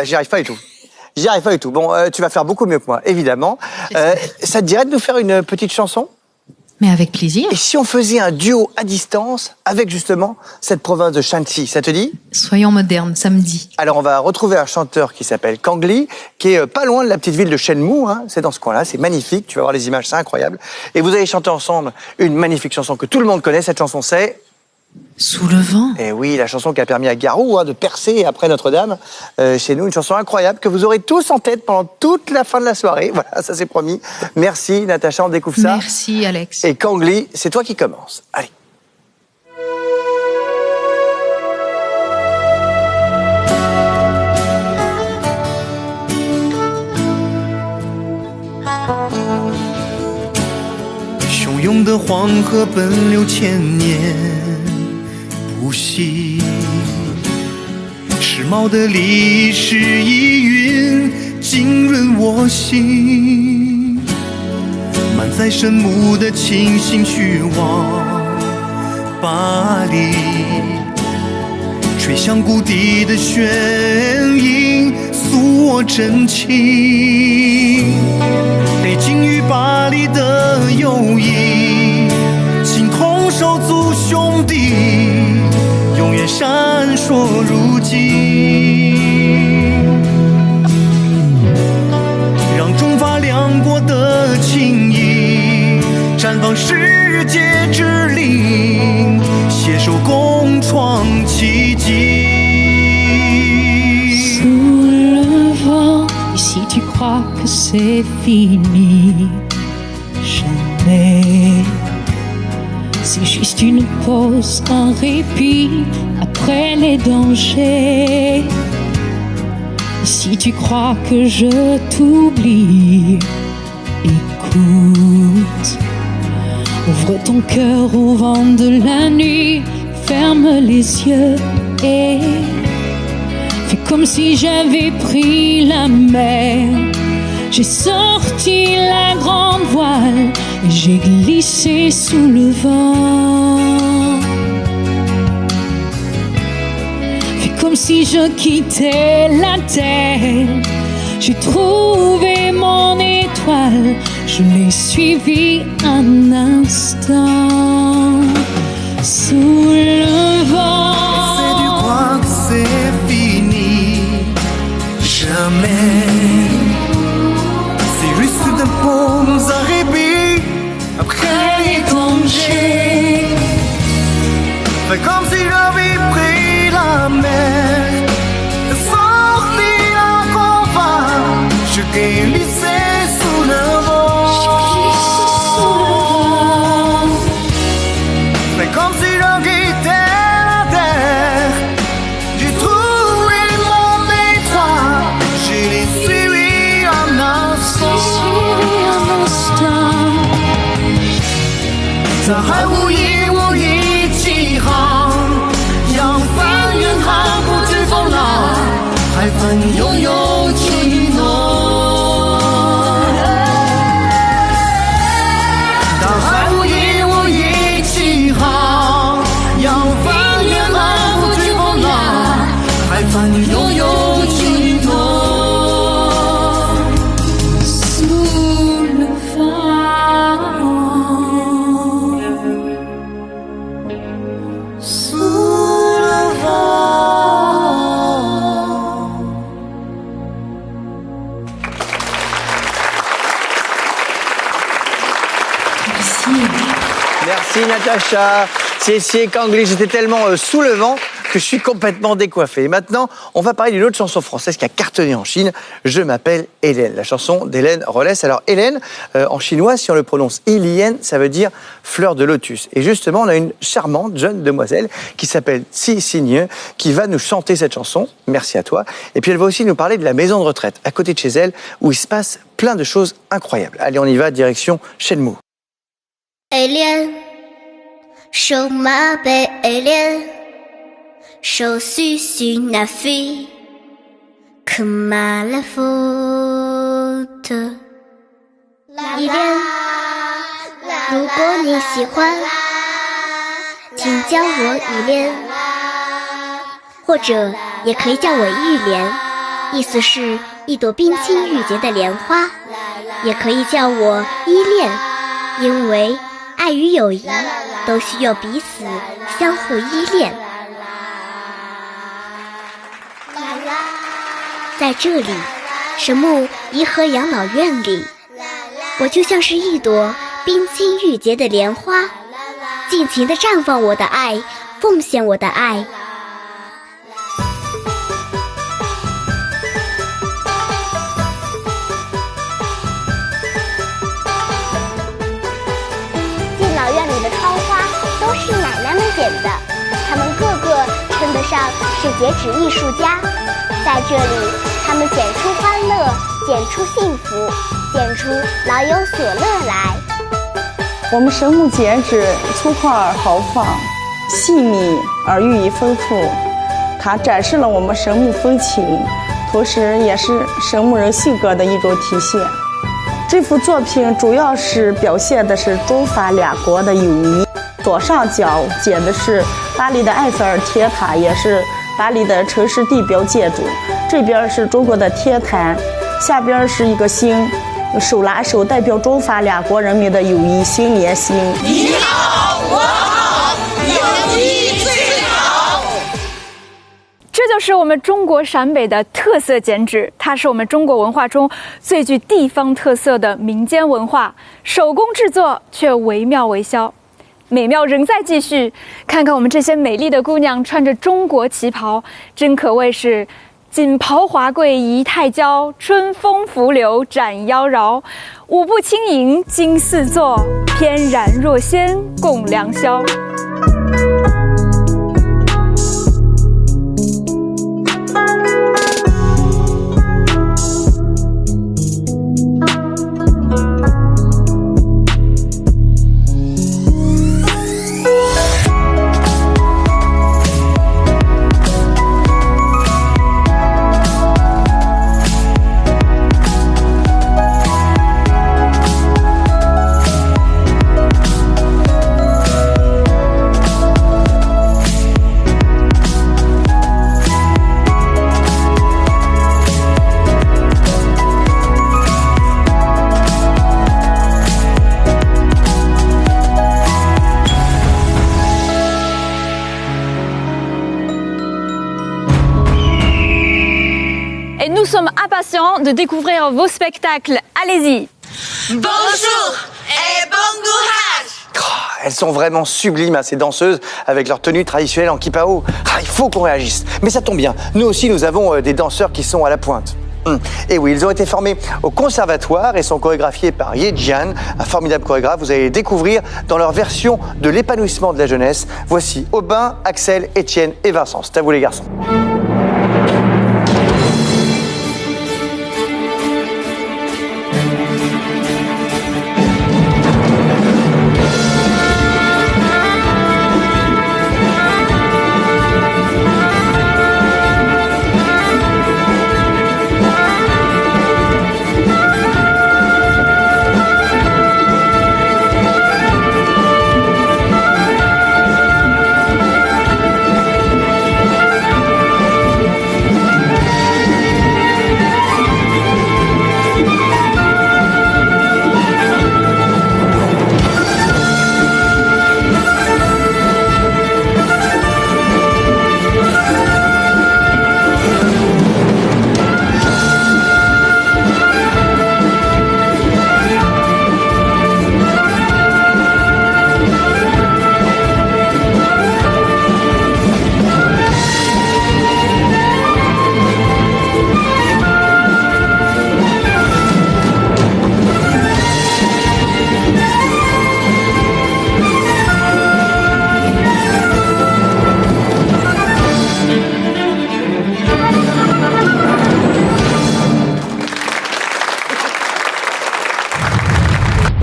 Speaker 4: J'y arrive pas du tout. J'y arrive pas du tout. Bon, tu vas faire beaucoup mieux que moi, évidemment. Ça te dirait de nous faire une petite chanson?
Speaker 20: Mais avec plaisir.
Speaker 4: Et si on faisait un duo à distance avec justement cette province de Shanxi, ça te dit?
Speaker 20: Soyons modernes, samedi.
Speaker 4: Alors on va retrouver un chanteur qui s'appelle Kang Li, qui est pas loin de la petite ville de Shenmue, hein. C'est dans ce coin-là, c'est magnifique, tu vas voir les images, c'est incroyable. Et vous allez chanter ensemble une magnifique chanson que tout le monde connaît, cette chanson c'est...
Speaker 20: Sous le vent.
Speaker 4: Et oui, la chanson qui a permis à Garou de percer après Notre-Dame chez nous, une chanson incroyable que vous aurez tous en tête pendant toute la fin de la soirée. Voilà, ça c'est promis. Merci Natacha, on découvre ça.
Speaker 20: Merci Alex.
Speaker 4: Et Kang Li, c'est toi qui commence. Allez.
Speaker 7: 汹涌的黄河奔流千年不息，时髦的历史意蕴浸润我心，满载神木的清新去往巴黎，吹响谷底的弦音诉我真情，北京与巴黎的友谊，情同手足兄弟，永远闪烁如金，让中法两国的情谊绽放世界之林，携手共创奇迹。
Speaker 21: Sous le vent, et si tu crois que c'est fini, jamais. C'est juste une pause, un répit après les dangers. Et si tu crois que je t'oublie, écoute. Ouvre ton cœur au vent de la nuit, ferme les yeux et fais comme si j'avais pris la mer. J'ai sorti la grande voile et j'ai glissé sous le vent. Fais comme si je quittais la terre. J'ai trouvé mon étoile, je l'ai suivie un instant sous le vent.
Speaker 7: C'est du croire que c'est fini, jamais. C'est juste de bons répit après les dangers. Fais comme si j'avais pris la mer, sorti la combat, je glissais sous le vent. Fais comme si je quittais la terre, j'ai trouvé mon étoile, je l'ai suivi un instant.在海无垠无一起航，扬帆
Speaker 4: Merci Natacha. Cécié Kangli, j'étais tellement sous le vent que je suis complètement décoiffé. Et maintenant, on va parler d'une autre chanson française qui a cartonné en Chine. Je m'appelle Hélène, la chanson d'Hélène Rollès. Alors Hélène, en chinois, si on le prononce Hélène, ça veut dire fleur de lotus. Et justement, on a une charmante jeune demoiselle qui s'appelle Ci Signe, qui va nous chanter cette chanson. Merci à toi. Et puis elle va aussi nous parler de la maison de retraite à côté de chez elle, où il se passe plein de choses incroyables. Allez, on y va, direction Shenmue.
Speaker 14: Hélène, je m'appelle Hélène, je suis une fille que mal faute. Hélène, 如果你喜欢，请叫我依莲，或者也可以叫我玉莲，意思是一朵冰清玉洁的莲花，也可以叫我依恋，因为爱与友谊都需要彼此相互依恋。在这里，神木颐和养老院里，我就像是一朵冰清玉洁的莲花，尽情地绽放我的爱，奉献我的爱。敬老院里的窗花都是奶奶们剪的，她们个个称得上是截纸艺术家。在这里，他们剪出欢乐，剪出幸福，剪出老有所乐来。
Speaker 2: 我们神木剪纸粗犷而豪放，细腻而寓意丰富，它展示了我们神木风情，同时也是神木人性格的一种体现。这幅作品主要是表现的是中法两国的友谊。左上角剪的是巴黎的埃菲尔铁塔，也是巴黎的城市地标建筑。这边是中国的天坛，下边是一个星，手拉手代表中法两国人民的友谊心连心。你好，我好，友谊最好。
Speaker 5: 这就是我们中国陕北的特色剪纸，它是我们中国文化中最具地方特色的民间文化，手工制作却惟妙惟肖。美妙仍在继续，看看我们这些美丽的姑娘穿着中国旗袍，真可谓是锦袍华贵仪态娇，春风拂柳展妖娆，舞步轻盈惊四座，翩然若仙共良宵。Nous sommes impatients de découvrir vos spectacles. Allez-y.
Speaker 7: Bonjour et bon courage.
Speaker 4: Elles sont vraiment sublimes, ces danseuses, avec leur tenue traditionnelle en kipao. Il faut qu'on réagisse. Mais ça tombe bien, nous aussi, nous avons des danseurs qui sont à la pointe. Et oui, ils ont été formés au conservatoire et sont chorégraphiés par Ye Jian, un formidable chorégraphe. Vous allez les découvrir dans leur version de l'épanouissement de la jeunesse. Voici Aubin, Axel, Étienne et Vincent. C'est à vous les garçons.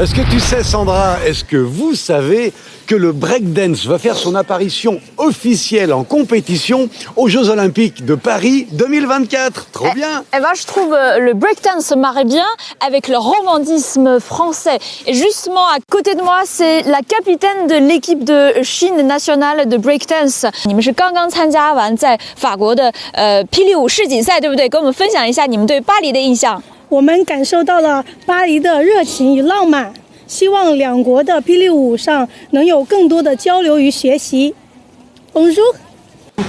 Speaker 1: Est-ce que tu sais, Sandra, est-ce que vous savez que le breakdance va faire son apparition officielle en compétition aux Jeux Olympiques de Paris 2024? Trop bien.
Speaker 3: Eh ben, je trouve le breakdance se marie bien avec le romantisme français. Et justement, à côté de moi, c'est la capitaine de l'équipe de Chine nationale de breakdance. 你们是刚刚参加完在法国的霹雳舞世锦赛，对不对？跟我们分享一下你们对巴黎的印象。
Speaker 19: 我们感受到了巴黎的热情与浪漫，希望两国的霹雳舞上能有更多的交流与学习。Bonjour.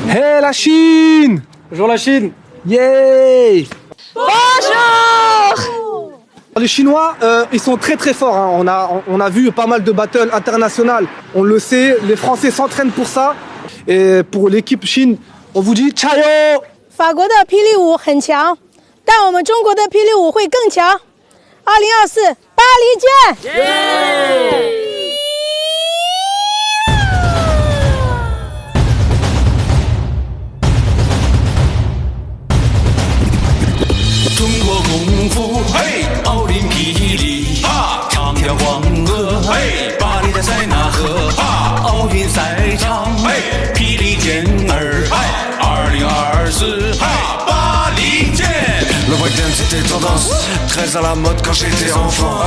Speaker 22: Hey la Chine! Bonjour la Chine! Yay!
Speaker 3: Bonjour!
Speaker 22: Les Chinois, ils sont très très forts. Hein. On a vu pas mal de battles internationales. On le sait, les Français s'entraînent pour ça. Et pour l'équipe Chine, on vous dit ciao!
Speaker 19: 法国的霹雳舞很强，但我们中国的霹雳舞会更强。2024巴黎见！
Speaker 7: 中国功夫，嘿，奥林匹克，长条黄河，嘿，巴黎的塞纳河，奥运赛场，嘿，霹雳剑儿，2024，巴黎见。
Speaker 23: Le breakdance était tendance, très à la mode quand j'étais enfant.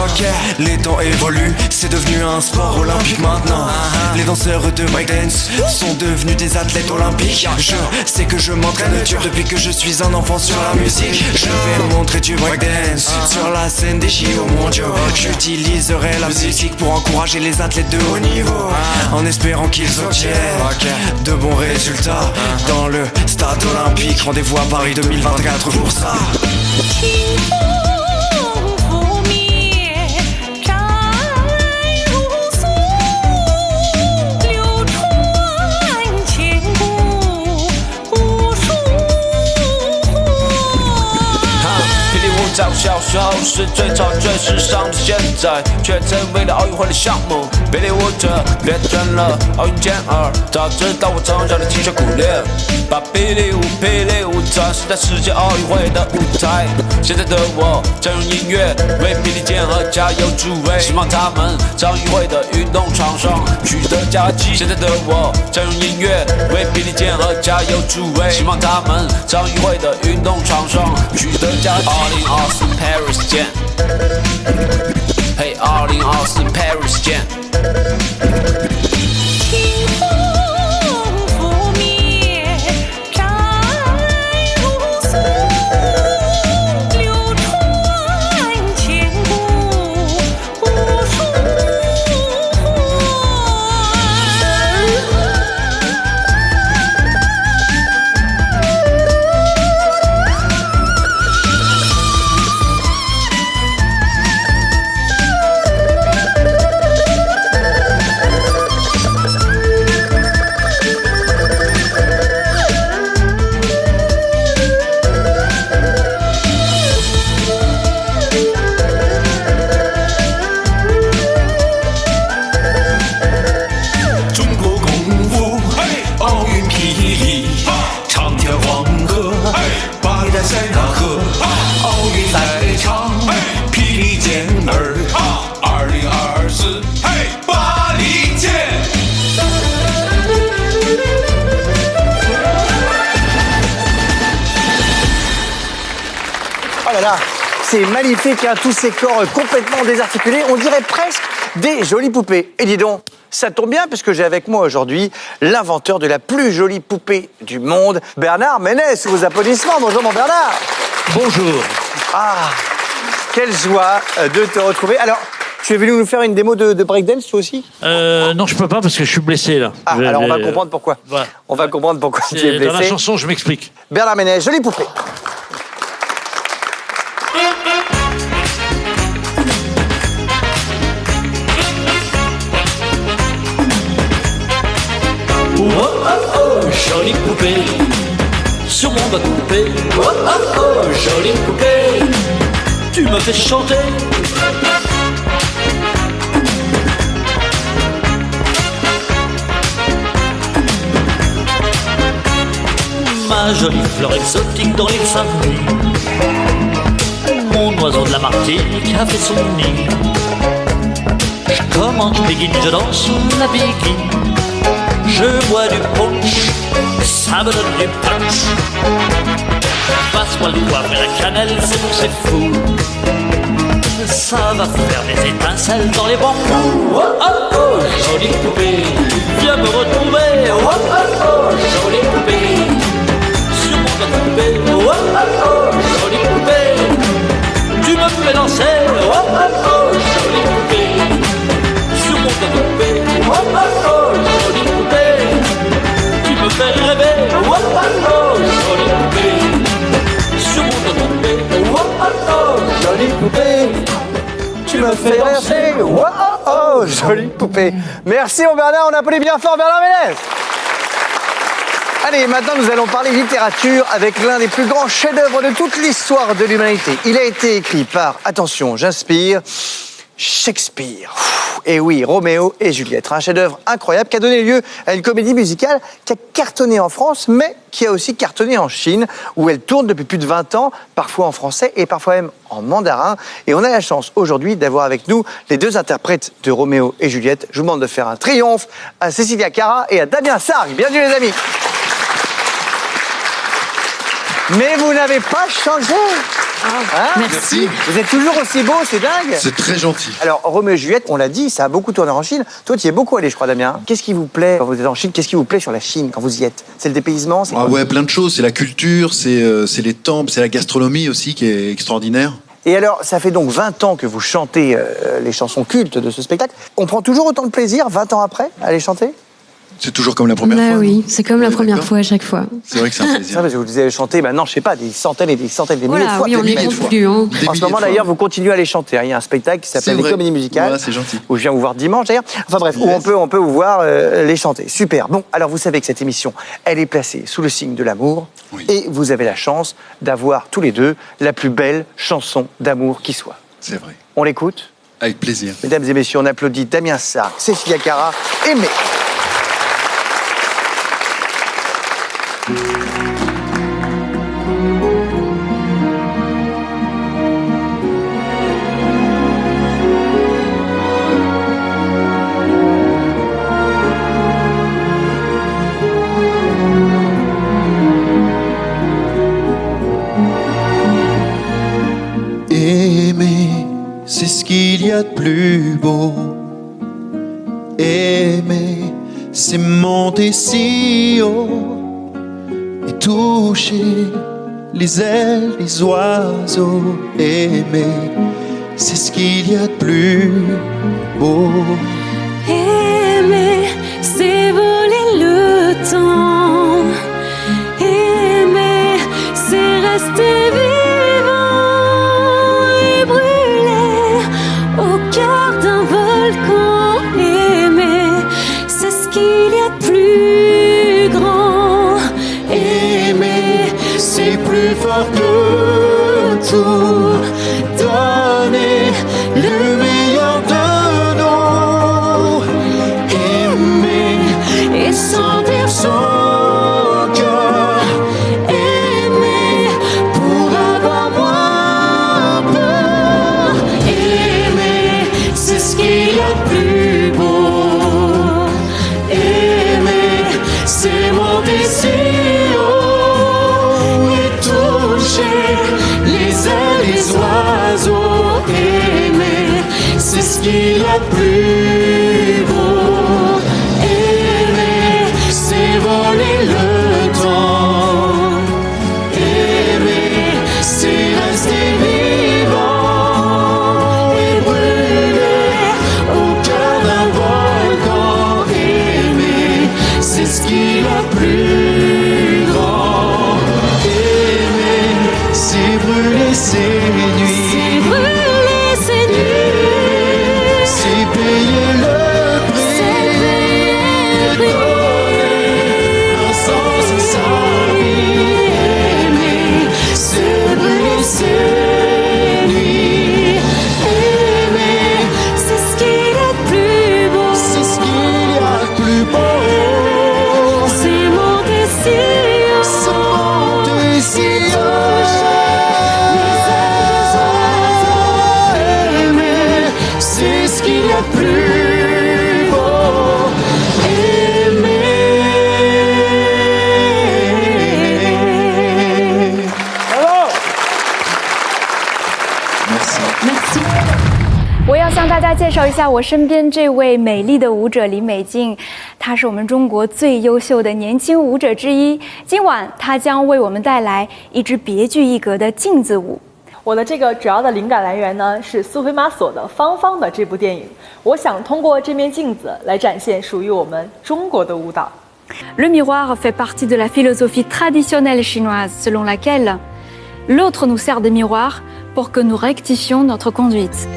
Speaker 23: Les temps évoluent, c'est devenu un sport olympique maintenant. Les danseurs de breakdance sont devenus des athlètes olympiques. Je sais que je m'entraîne dur depuis que je suis un enfant sur la musique. Je vais montrer du breakdance sur la scène des JO mondiaux. J'utiliserai la musique pour encourager les athlètes de haut niveau, en espérant qu'ils obtiennent de bons résultats dans le stade olympique. Rendez-vous à Paris 2024 pour ça.
Speaker 7: 清风拂面，展如素，流传千古无数。
Speaker 24: 霹雳舞在我小时候是最潮最时尚的，现在却成为了奥运会的项目。霹雳舞者变成了奥运健儿，早知道我从小的勤学苦练，把霹雳舞展示在世界奥运会的舞台。现在的我正用音乐为霹雳剑儿加油助威，希望他们在奥运会的运动场上取得佳绩。现在的我正用音乐为霹雳剑儿加油助威，希望他们在奥运会的运动场上取得佳绩。2024 Paris 见，嘿，2024 Paris 见。
Speaker 7: 清风拂面，展如素，流传千古无数。中国功夫，奥运霹雳，长条黄河，巴黎的塞纳河，奥运赛场，霹雳剑儿，2024，巴黎见。
Speaker 4: Oh là là, c'est magnifique, hein, tous ces corps complètement désarticulés, on dirait presque des jolies poupées. Et dis donc, ça tombe bien puisque j'ai avec moi aujourd'hui l'inventeur de la plus jolie poupée du monde, Bernard Ménez, sous vos applaudissements. Bonjour mon Bernard.
Speaker 25: Bonjour.
Speaker 4: Ah, quelle joie de te retrouver. Alors, tu es venu nous faire une démo de breakdance toi aussi?
Speaker 25: Non, je peux pas parce que je suis blessé là.
Speaker 4: Ah, alors on va comprendre pourquoi.
Speaker 25: Voilà.
Speaker 4: On va comprendre pourquoi tu es blessé.
Speaker 25: Dans la chanson, je m'explique.
Speaker 4: Bernard Ménez, jolie poupée.
Speaker 25: Oh oh oh, jolie poupée, sur mon bas coupé. Oh oh oh, jolie poupée, tu me fais chanter. Ma jolie fleur exotique dans l'île Saint-Denis, mon oiseau de la Martinique a fait son nid. Je commande Peggy, je danse la Peggy. Je bois du punch, ça me donne du punch. Passe-moi le poivre et la cannelle, c'est bon, c'est fou. Ça va faire des étincelles dans les bambous. Oh oh oh, jolie poupée, viens me retrouver. Oh oh oh, jolie poupée, sur mon canapé. Oh oh oh, jolie poupée, tu me fais danser. Oh oh oh, jolie poupée, sur mon canapé. Oh oh oh, jolie poupée, tu me fais rêver. Oh oh oh, jolie poupée, sur mon canapé. Oh oh oh, jolie poupée, tu me fais danser.
Speaker 4: Oh oh oh, jolie poupée. Merci mon Bernard, on applaudit bien fort Bernard Ménez. Allez, maintenant nous allons parler littérature avec l'un des plus grands chefs-d'œuvre de toute l'histoire de l'humanité. Il a été écrit par, attention, j'inspire, Shakespeare. Et oui, Roméo et Juliette, un chef-d'œuvre incroyable qui a donné lieu à une comédie musicale qui a cartonné en France, mais qui a aussi cartonné en Chine, où elle tourne depuis plus de 20 ans, parfois en français et parfois même en mandarin. Et on a la chance aujourd'hui d'avoir avec nous les deux interprètes de Roméo et Juliette. Je vous demande de faire un triomphe à Cécilia Cara et à Damien Sargue. Bienvenue les amis. Mais vous n'avez pas changé. Hein?
Speaker 6: Merci.
Speaker 4: Vous êtes toujours aussi beau, c'est dingue.
Speaker 6: C'est très gentil.
Speaker 4: Alors, Roméo et Juliette, on l'a dit, ça a beaucoup tourné en Chine. Toi, tu y es beaucoup allé, je crois, Damien. Qu'est-ce qui vous plaît quand vous êtes en Chine? Qu'est-ce qui vous plaît sur la Chine quand vous y êtes? C'est le dépaysement?
Speaker 6: Ah ouais, plein de choses. C'est la culture, c'est les temples, c'est la gastronomie aussi qui est extraordinaire.
Speaker 4: Et alors, ça fait donc 20 ans que vous chantez les chansons cultes de ce spectacle. On prend toujours autant de plaisir, 20 ans après, à les chanter?
Speaker 6: C'est toujours comme la première fois.
Speaker 8: Oui, c'est comme la première fois à chaque fois.
Speaker 6: C'est vrai que c'est un plaisir.
Speaker 4: Ça, parce que vous avez chanté maintenant, je sais pas, des centaines et des centaines, des milliers de fois.
Speaker 8: Oui, on n'y compte plus. Hein.
Speaker 4: En ce moment, d'ailleurs, vous continuez à les chanter. Il y a un spectacle qui s'appelle Les Comédies Musicales.
Speaker 6: Ouais, c'est gentil.
Speaker 4: Où je viens vous voir dimanche, d'ailleurs. Enfin bref, où on peut vous voir les chanter. Super. Bon, alors vous savez que cette émission, elle est placée sous le signe de l'amour. Oui. Et vous avez la chance d'avoir tous les deux la plus belle chanson d'amour qui soit.
Speaker 6: C'est vrai.
Speaker 4: On l'écoute?
Speaker 6: Avec plaisir.
Speaker 4: Mesdames et messieurs, on applaudit Damien Sargue, Cécilia Cara, Aimé.
Speaker 6: Aimer, c'est ce qu'il y a de plus beau. Aimer, c'est monter si haut et toucher les ailes des oiseaux. Aimer, c'est ce qu'il y a de plus beau.
Speaker 21: Aimer, c'est voler le temps. Aimer, c'est rester vivant et brûler au cœur d'un volcan. Aimer, c'est ce qu'il y a de plus grand.
Speaker 6: Aimer, c'est plus fort que tout. Donner le meilleur de nous. Aimer
Speaker 21: Et sentir
Speaker 6: son cœur.
Speaker 21: aimer
Speaker 6: Pour avoir moins peur.
Speaker 21: Aimer,
Speaker 6: C'est ce qu'il y a de plus beau. Aimer, c'est monter si haut et toucher les ailes des oiseaux. Aimer, c'est ce qu'il y a de plus beau. Aimer, c'est voler le temps. Aimer, c'est rester vivant et brûler au cœur d'un volcan. Aimer, c'est ce qu'il y a de plus grand. Aimer, c'est brûler ses nuits.
Speaker 21: c'est brûler ses nuits.
Speaker 6: C'est payer
Speaker 5: 要向大家介绍一下我身边这位美丽的舞者李美静，她是我们中国最优秀的年轻舞者之一。今晚她将为我们带来一支别具一格的镜子舞。
Speaker 9: 我的这个主要的灵感来源呢是苏菲玛索的《芳芳》的这部电影，我想通过这面镜子来展现属于我们中国的舞蹈。
Speaker 5: Le miroir fait partie de la philosophie traditionnelle chinoise selon laquelle l'autre nous sert de miroir pour que nous rectifions notre conduite.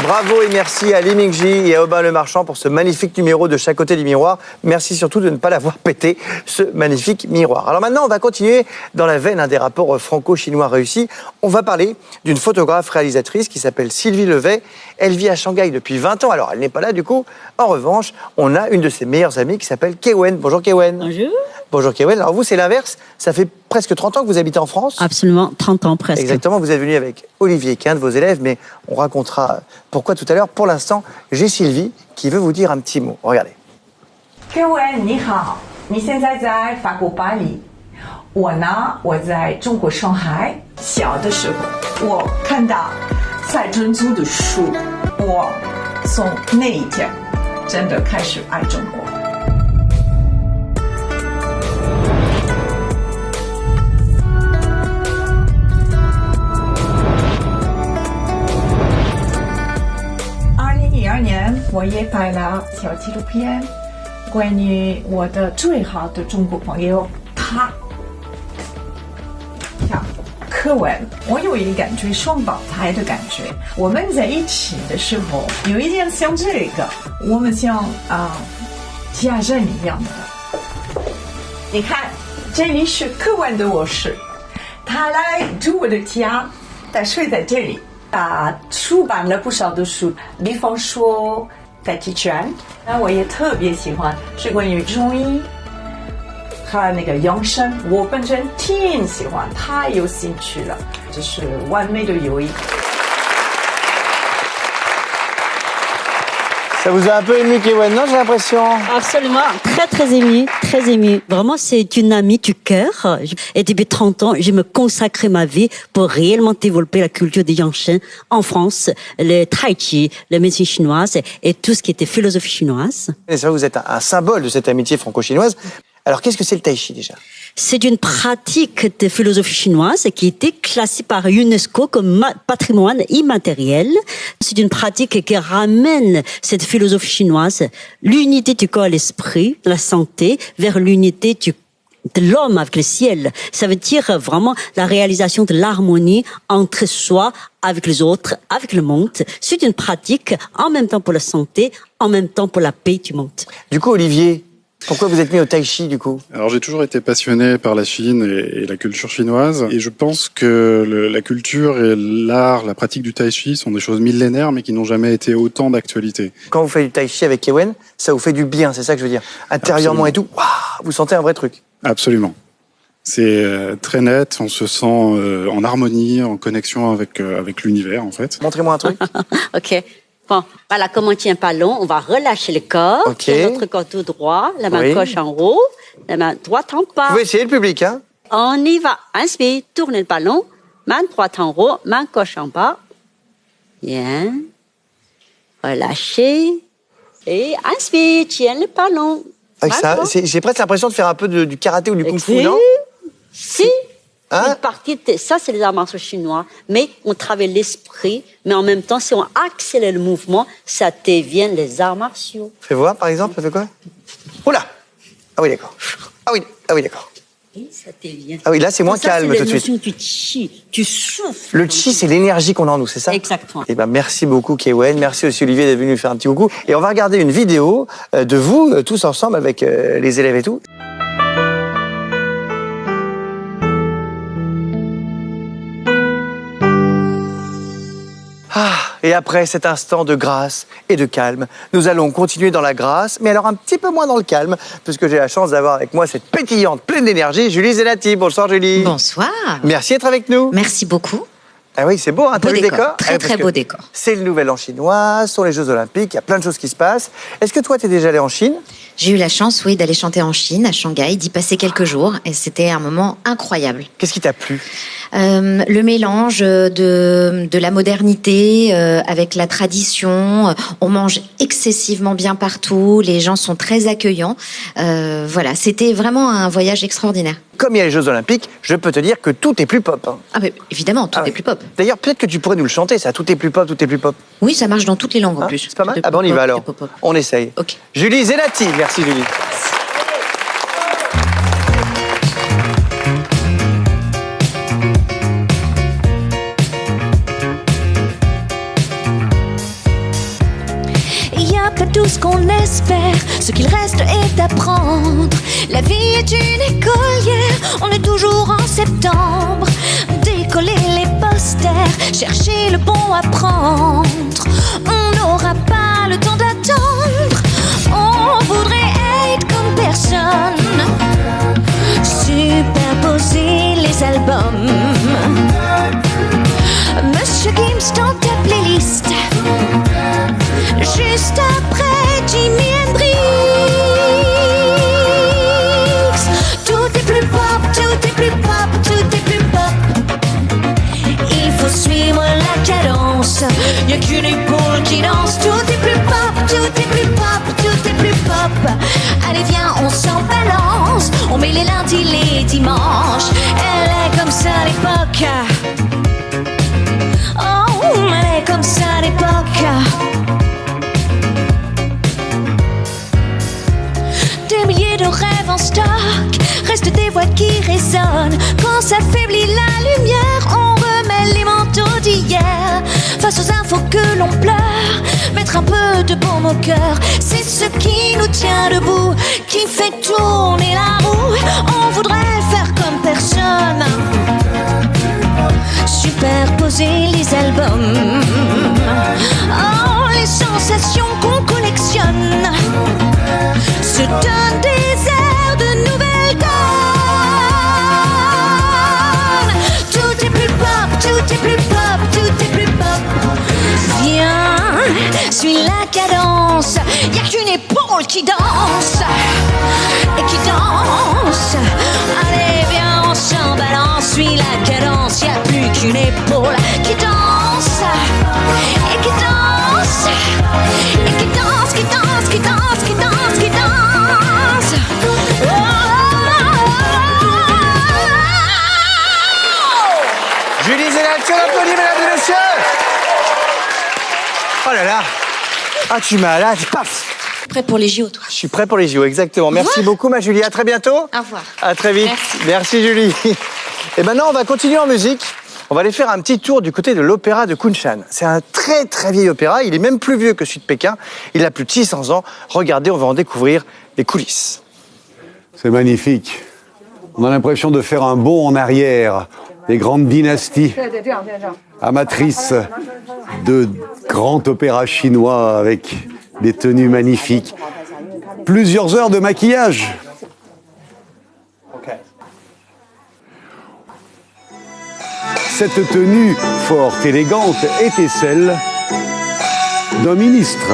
Speaker 4: Bravo et merci à Li Mingji et à Aubin Le Marchand pour ce magnifique numéro de chaque côté du miroir. Merci surtout de ne pas l'avoir pété, ce magnifique miroir. Alors maintenant, on va continuer dans la veine des rapports franco-chinois réussis. On va parler d'une photographe-réalisatrice qui s'appelle Sylvie Levet. Elle vit à Shanghai depuis 20 ans. Alors, elle n'est pas là du coup. En revanche, on a une de ses meilleures amies qui s'appelle Kewen. Bonjour Kewen.
Speaker 10: Bonjour.
Speaker 4: Bonjour Kewen. Alors vous, c'est l'inverse. Ça fait presque 30 ans que vous habitez en France.
Speaker 10: Absolument, 30 ans presque.
Speaker 4: Exactement. Vous êtes venu avec Olivier, qui est un de vos élèves, mais on racontera pourquoi tout à l'heure. Pour l'instant, j'ai Sylvie qui veut vous dire un petit mot. Regardez.
Speaker 11: Kewen, 你好，你现在在法国巴黎。我呢，我在中国上海。小的时候，我看到蔡珍珠的书，我从那一天真的开始爱中国。2012年，我也拍了小纪录片，关于我的最好的中国朋友，他。柯文，我有一个感觉，双胞胎的感觉。我们在一起的时候，有一点像这个，我们像家人一样的。你看，这里是柯文的卧室，他来住我的家，他睡在这里。出版了不少的书，比方说《太极拳》，那我也特别喜欢，是关于中医。和那个养生，我本身挺喜欢，太有兴趣了，这是完美的友谊。
Speaker 4: Ça vous a un peu ému, Kewen, non, j'ai l'impression?
Speaker 10: Absolument, très très ému, très ému. Vraiment, c'est une amie du cœur. Et depuis 30 ans, je me consacre ma vie pour réellement développer la culture des Yangshen en France, le tai chi, la médecine chinoise et tout ce qui était philosophie chinoise.
Speaker 4: Et c'est vrai, vous êtes un symbole de cette amitié franco-chinoise. Alors, qu'est-ce que c'est le tai chi déjà?
Speaker 10: C'est une pratique de philosophie chinoise qui a été classée par UNESCO comme patrimoine immatériel. C'est une pratique qui ramène cette philosophie chinoise, l'unité du corps et l'esprit, la santé, vers l'unité de l'homme avec le ciel. Ça veut dire vraiment la réalisation de l'harmonie entre soi, avec les autres, avec le monde. C'est une pratique en même temps pour la santé, en même temps pour la paix du monde.
Speaker 4: Du coup, Olivier, pourquoi vous êtes mis au tai chi du coup?
Speaker 12: Alors j'ai toujours été passionné par la Chine et la culture chinoise, et je pense que la culture et l'art, la pratique du tai chi sont des choses millénaires mais qui n'ont jamais été autant d'actualité.
Speaker 4: Quand vous faites du tai chi avec Kewen, ça vous fait du bien, c'est ça que je veux dire. Intérieurement et tout, waouh, vous sentez un vrai truc.
Speaker 12: Absolument. C'est très net, on se sent en harmonie, en connexion avec l'univers en fait.
Speaker 4: Montrez-moi un truc.
Speaker 10: Ok. Bon, voilà, comme on tient pas long, on va relâcher le corps.
Speaker 4: Ok.
Speaker 10: Tient notre corps tout droit, la main
Speaker 4: Oui.
Speaker 10: gauche en haut, la main droite en bas.
Speaker 4: Vous pouvez essayer le public, hein.
Speaker 10: On y va. Inspire, tournez le ballon. Main droite en haut, main gauche en bas. Bien. Relâchez. Et inspire, tiens le ballon.
Speaker 4: Avec ça, j'ai presque l'impression de faire un peu du karaté ou du kung-fu, non?
Speaker 10: Si. Une partie de ça, c'est les arts martiaux chinois. Mais on travaille l'esprit, mais en même temps, si on accélère le mouvement, ça devient les arts martiaux.
Speaker 4: Fais voir, par exemple, ça fait quoi? Oula! Ah oui, d'accord. Ah oui, d'accord.
Speaker 10: Et ça devient...
Speaker 4: Ah oui, là, c'est moins calme tout de suite.
Speaker 10: Tu chi, tu souffles.
Speaker 4: Le chi, c'est l'énergie qu'on a en nous, c'est ça?
Speaker 10: Exactement.
Speaker 4: Eh ben, merci beaucoup, Kewen. Merci aussi, Olivier, d'être venu faire un petit coucou. Et on va regarder une vidéo de vous, tous ensemble, avec les élèves et tout. Ah, et après cet instant de grâce et de calme, nous allons continuer dans la grâce, mais alors un petit peu moins dans le calme, puisque j'ai la chance d'avoir avec moi cette pétillante, pleine d'énergie, Julie Zenati. Bonsoir, Julie.
Speaker 13: Bonsoir.
Speaker 4: Merci d'être avec nous.
Speaker 13: Merci beaucoup.
Speaker 4: Ah oui, c'est beau, hein, t'as vu le décor?
Speaker 13: Très, très beau décor.
Speaker 4: C'est le Nouvel An chinois, ce sont les Jeux Olympiques, il y a plein de choses qui se passent. Est-ce que toi, t'es déjà allé en Chine?
Speaker 13: J'ai eu la chance, oui, d'aller chanter en Chine, à Shanghai, d'y passer quelques jours, et c'était un moment incroyable.
Speaker 4: Qu'est-ce qui t'a plu?
Speaker 13: Le mélange de la modernité avec la tradition. On mange excessivement bien partout, les gens sont très accueillants. Voilà, c'était vraiment un voyage extraordinaire.
Speaker 4: Comme il y a les Jeux Olympiques, je peux te dire que tout est plus pop. Hein.
Speaker 13: Ah mais évidemment, tout est plus pop.
Speaker 4: D'ailleurs, peut-être que tu pourrais nous le chanter, ça. Tout est plus pop, tout est plus pop.
Speaker 13: Oui, ça marche dans toutes les langues en plus.
Speaker 4: C'est pas mal. Ah ben on y va alors. On essaye.
Speaker 13: Ok.
Speaker 4: Julie Zenati, merci Julie.
Speaker 15: Il n'y a pas tout ce qu'on espère, ce qu'il reste est d'apprendre. La vie est une écolière, on est toujours en septembre. Décoller les posters, chercher le bon à prendre. On n'aura pas le temps d'attendre, on voudrait être comme personne. Superposer les albums. Monsieur Gims dans ta playlist. Juste après Jimi Hendrix. Tout est plus pop, tout est plus pop, tout est plus pop. Il faut suivre la cadence, y'a qu'une épaule qui danse. Tout est plus pop, tout est plus pop, tout est plus pop. Allez viens, on s'en balance, on met les lundis, les dimanches. Elle est comme ça à l'époque. Oh, elle est comme ça à l'époque. Des milliers de rêves en stock, restent des voix qui résonnent. Quand s'affaiblit la lumière, on remet les manteaux d'hier. Face aux infos que l'on pleure, mettre un peu de baume au cœur, c'est ce qui nous tient debout, qui fait tourner la roue. On voudrait faire comme personne, superposer les albums. Oh, les sensations qu'on collectionne se donnent des airs de nouvelle donne. Tout est plus pop, tout est plus pop, tout est plus pop. Viens, suis la cadence, y'a qu'une épaule qui danse et qui danse. Allez, viens, on s'en balance, suis la cadence, y'a plus qu'une épaule qui danse et qui danse et qui danse, qui danse, qui danse, qui danse, qui danse.
Speaker 4: Julie Zenati, on applaudit, mesdames et messieurs. Oh là là. Ah, tu m'as là, paf.
Speaker 13: Prêt pour les JO, toi?
Speaker 4: Je suis prêt pour les JO, exactement. Merci beaucoup, ma Julie. À très bientôt.
Speaker 13: Au revoir.
Speaker 4: À très vite. Merci Julie. Et maintenant, on va continuer en musique. On va aller faire un petit tour du côté de l'opéra de Kunshan. C'est un très très vieil opéra. Il est même plus vieux que celui de Pékin. Il a plus de 600 ans. Regardez, on va en découvrir les coulisses.
Speaker 1: C'est magnifique. On a l'impression de faire un bond en arrière. Des grandes dynasties amatrices de grands opéras chinois avec des tenues magnifiques. Plusieurs heures de maquillage. Cette tenue fort élégante était celle d'un ministre.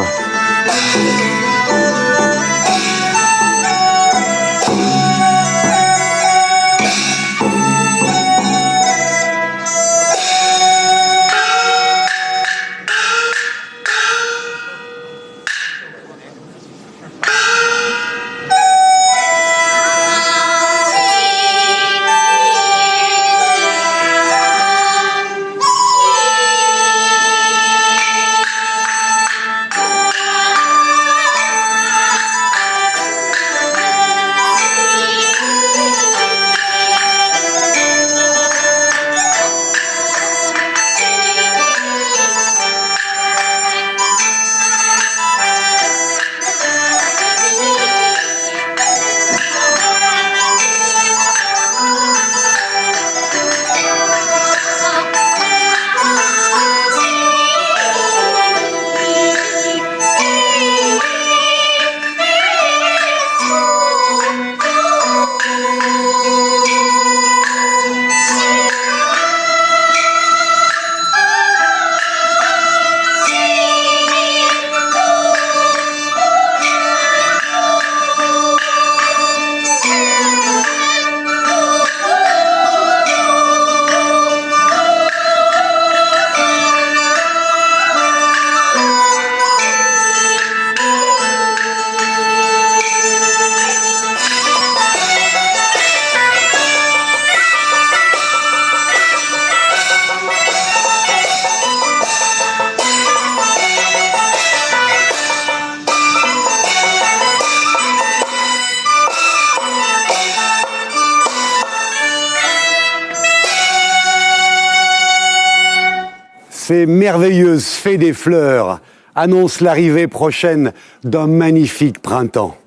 Speaker 1: Ces merveilleuses fées des fleurs annoncent l'arrivée prochaine d'un magnifique printemps.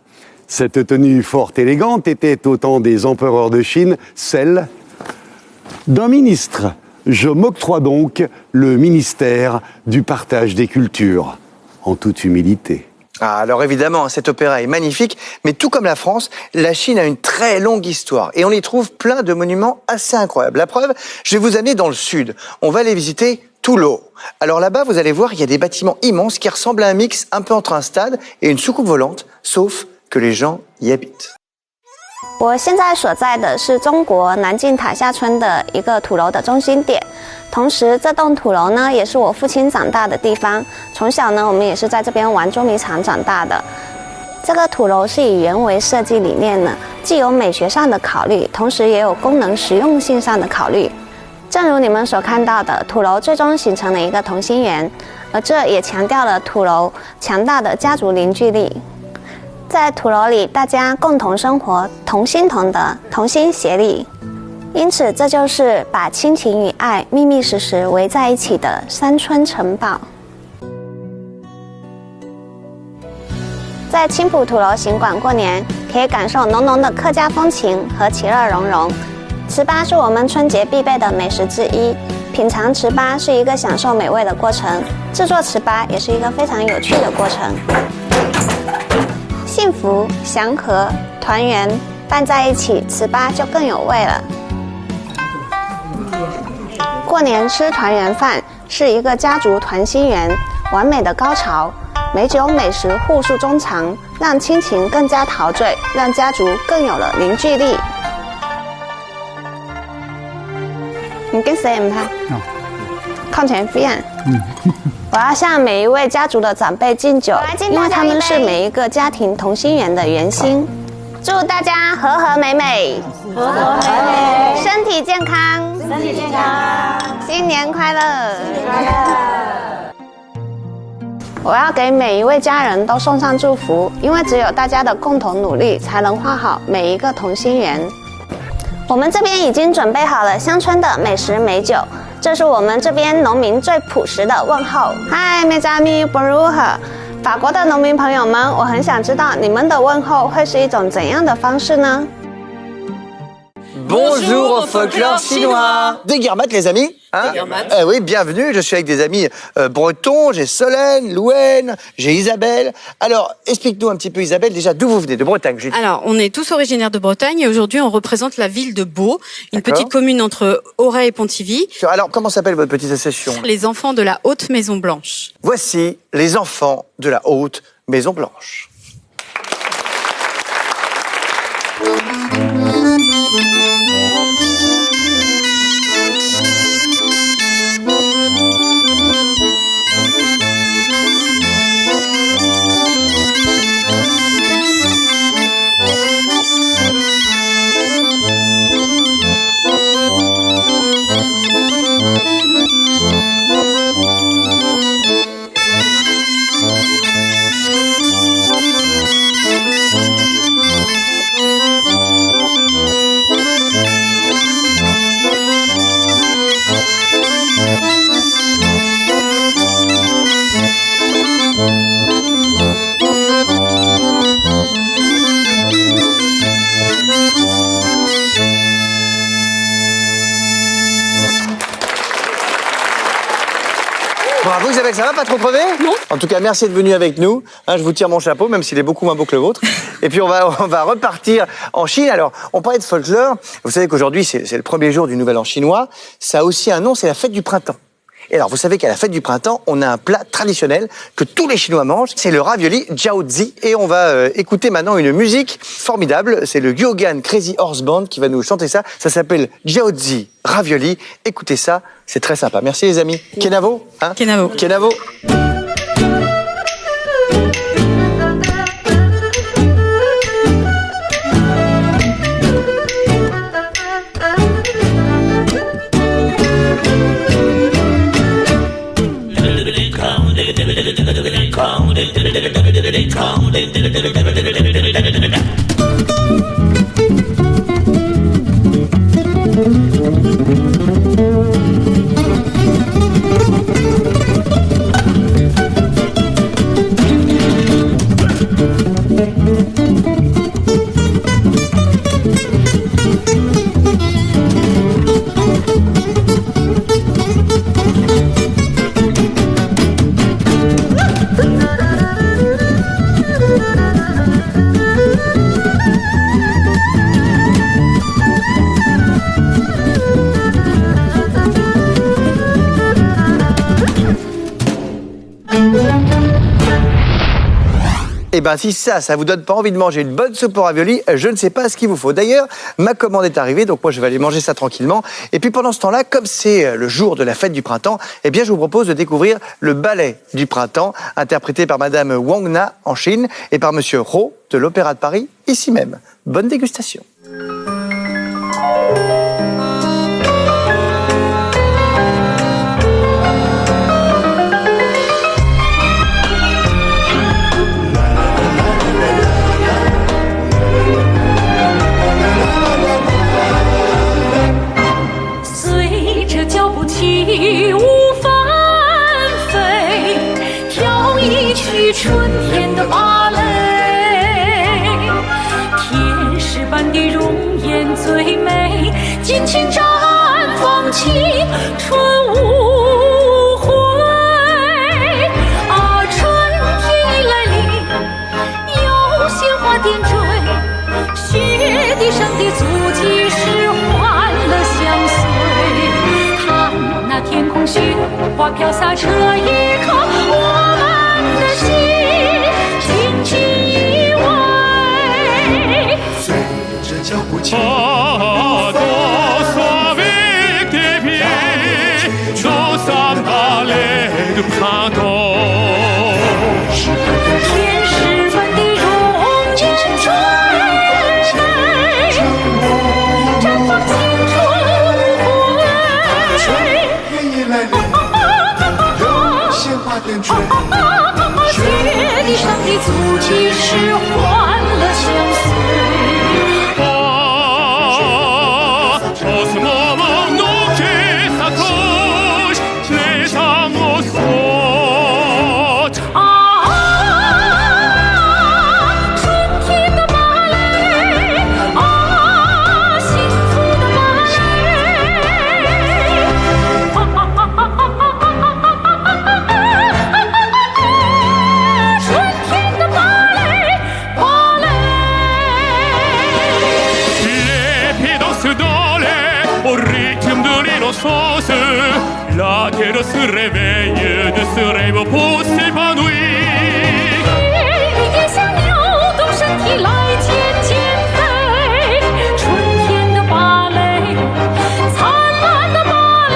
Speaker 1: Cette tenue fort élégante était au temps des empereurs de Chine celle d'un ministre. Je m'octroie donc le ministère du partage des cultures, en toute humilité.
Speaker 4: Ah, alors évidemment, cet opéra est magnifique, mais tout comme la France, la Chine a une très longue histoire et on y trouve plein de monuments assez incroyables. La preuve, je vais vous amener dans le sud. On va aller visiter Tulou. Alors là-bas, vous allez voir, il y a des bâtiments immenses qui ressemblent à un mix un peu entre un stade et une soucoupe volante, sauf que les gens y habitent.
Speaker 14: 我现在所在的是中国南靖塔下村的一个土楼的中心点，同时这栋土楼呢也是我父亲长大的地方。从小呢，我们也是在这边玩捉迷藏长大的。这个土楼是以原为设计理念呢，既有美学上的考虑，同时也有功能实用性上的考虑。正如你们所看到的，土楼最终形成了一个同心圆，而这也强调了土楼强大的家族凝聚力。 在土楼里，大家共同生活，同心同德，同心协力，因此这就是把亲情与爱密密实实围在一起的山村城堡。在青浦土楼行馆过年，可以感受浓浓的客家风情和其乐融融。糍粑是我们春节必备的美食之一，品尝糍粑是一个享受美味的过程，制作糍粑也是一个非常有趣的过程。 幸福、祥和、团圆拌在一起，糍粑就更有味了。过年吃团圆饭是一个家族团心圆完美的高潮，美酒美食互诉衷肠，让亲情更加陶醉，让家族更有了凝聚力。你跟谁唔拍？靠前边。我要向每一位家族的长辈敬酒，因为他们是每一个家庭同心圆的圆心。祝大家和和美美，和和美美，身体健康，身体健康，新年快乐，新年快乐。我要给每一位家人都送上祝福，因为只有大家的共同努力，才能画好每一个同心圆。我们这边已经准备好了乡村的美食美酒，这是我们这边农民最朴实的问候。嗨，mes amis bonjour。法国的农民朋友们，我很想知道你们的问候会是一种怎样的方式呢？
Speaker 4: Bonjour au folklore chinois. Des Guermates, les amis. Hein? Oui, bienvenue. Je suis avec des amis bretons. J'ai Solène, Louane, j'ai Isabelle. Alors, explique-nous un petit peu, Isabelle, déjà d'où vous venez, de Bretagne.
Speaker 8: Alors, on est tous originaires de Bretagne et aujourd'hui, on représente la ville de Beau, une petite commune entre Auray et Pontivy.
Speaker 4: Alors, comment s'appelle votre petite association?
Speaker 8: Les enfants de la Haute Maison Blanche.
Speaker 4: Voici les enfants de la Haute Maison Blanche. Bravo Isabelle, ça va, pas trop crevé? Non. En tout cas, merci d'être venue avec nous. Hein, je vous tire mon chapeau, même s'il est beaucoup moins beau que le vôtre. Et puis on va repartir en Chine. Alors, on parlait de folklore. Vous savez qu'aujourd'hui, c'est le premier jour du Nouvel An chinois. Ça a aussi un nom, c'est la fête du printemps. Et alors, vous savez qu'à la fête du printemps, on a un plat traditionnel que tous les Chinois mangent. C'est le ravioli jiaozi. Et on va écouter maintenant une musique formidable. C'est le Gyogan Crazy Horse Band qui va nous chanter ça. Ça s'appelle Jiaozi Ravioli. Écoutez ça, c'est très sympa. Merci les amis. Kenavo, hein?
Speaker 8: Kenavo.
Speaker 4: Kenavo. Eh ben si ça vous donne pas envie de manger une bonne soupe au ravioli, je ne sais pas ce qu'il vous faut. D'ailleurs, ma commande est arrivée, donc moi je vais aller manger ça tranquillement. Et puis pendant ce temps-là, comme c'est le jour de la fête du printemps, eh bien je vous propose de découvrir le ballet du printemps, interprété par Madame Wang Na en Chine et par Monsieur Ho de l'Opéra de Paris, ici même. Bonne dégustation.
Speaker 21: 足迹是欢乐相随。
Speaker 2: La terre se réveille de ce rêve pour s'épanouir.
Speaker 21: 雨点像扭动身体来渐渐飞，春天的芭蕾，灿烂的芭蕾。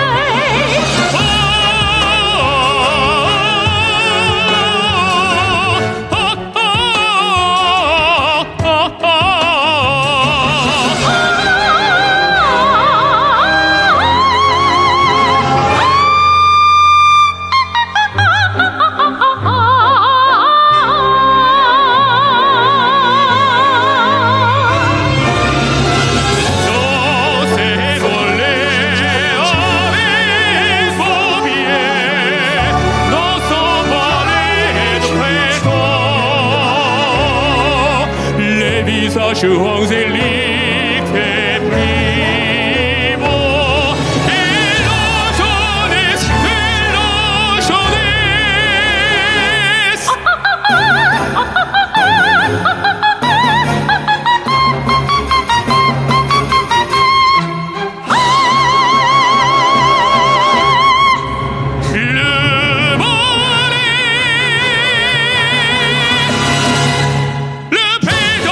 Speaker 2: Angélique et primo et la jeunesse. Le ballet, le pédant.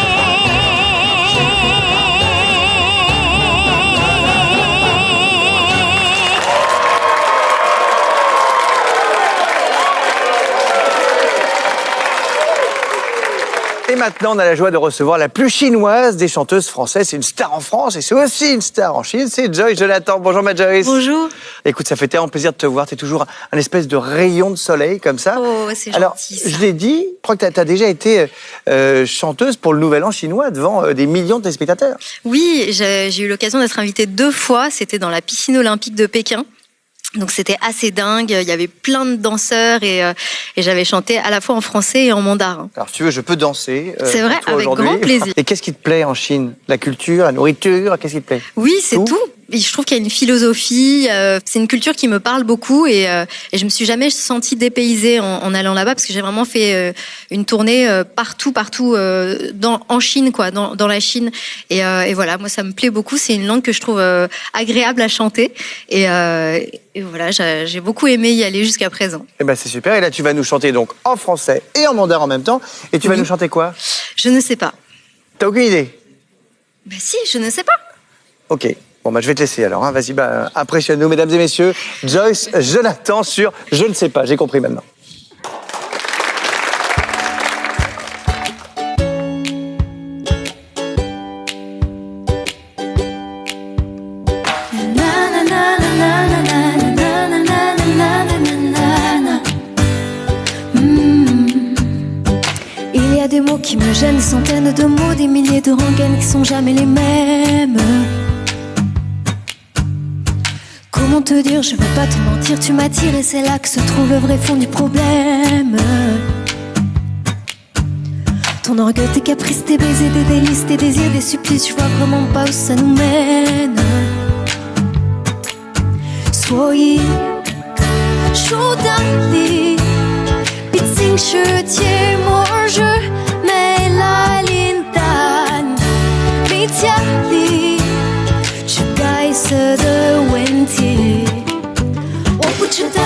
Speaker 4: Et maintenant, on a la joie de recevoir la plus chinoise des chanteuses françaises. C'est une star en France et c'est aussi une star en Chine. C'est Joyce Jonathan. Bonjour, ma Joyce.
Speaker 16: Bonjour.
Speaker 4: Écoute, ça fait tellement plaisir de te voir. T'es toujours un espèce de rayon de soleil comme ça.
Speaker 16: Oh, c'est gentil.
Speaker 4: Alors,
Speaker 16: ça.
Speaker 4: je l'ai dit, je crois que t'as déjà été chanteuse pour le Nouvel An chinois devant des millions de téléspectateurs.
Speaker 16: Oui, j'ai eu l'occasion d'être invitée 2 fois. C'était dans la piscine olympique de Pékin. Donc c'était assez dingue, il y avait plein de danseurs et j'avais chanté à la fois en français et en mandarin.
Speaker 4: Alors si tu veux, je peux danser.
Speaker 16: C'est vrai, avec grand plaisir.
Speaker 4: Et qu'est-ce qui te plaît en Chine? La culture, la nourriture, qu'est-ce qui te plaît?
Speaker 16: Oui, c'est tout. Et je trouve qu'il y a une philosophie, c'est une culture qui me parle beaucoup et je me suis jamais sentie dépaysée en allant là-bas parce que j'ai vraiment fait une tournée partout en Chine quoi, dans la Chine et voilà, moi ça me plaît beaucoup, c'est une langue que je trouve agréable à chanter et voilà, j'ai beaucoup aimé y aller jusqu'à présent.
Speaker 4: Eh ben c'est super, et là tu vas nous chanter donc en français et en mandarin en même temps, et tu vas nous chanter quoi?
Speaker 16: Je ne sais pas.
Speaker 4: T'as aucune idée?
Speaker 16: Bah si, je ne sais pas.
Speaker 4: Ok. Bon, bah, je vais te laisser alors, hein. Vas-y, impressionne-nous, mesdames et messieurs. Joyce Jonathan sur Je ne sais pas, j'ai compris maintenant.
Speaker 21: Il y a des mots qui me gênent, des centaines de mots, des milliers de rengaines qui sont jamais les mêmes. Comment te dire, je veux pas te mentir, tu m'attires et c'est là que se trouve le vrai fond du problème. Ton orgueil, tes caprices, tes baisers, des délices, tes désirs, des supplices, je vois vraiment pas où ça nous mène. 所以说到底 毕竟是芥末日 没来临但没家里 是该死的问题 我不知道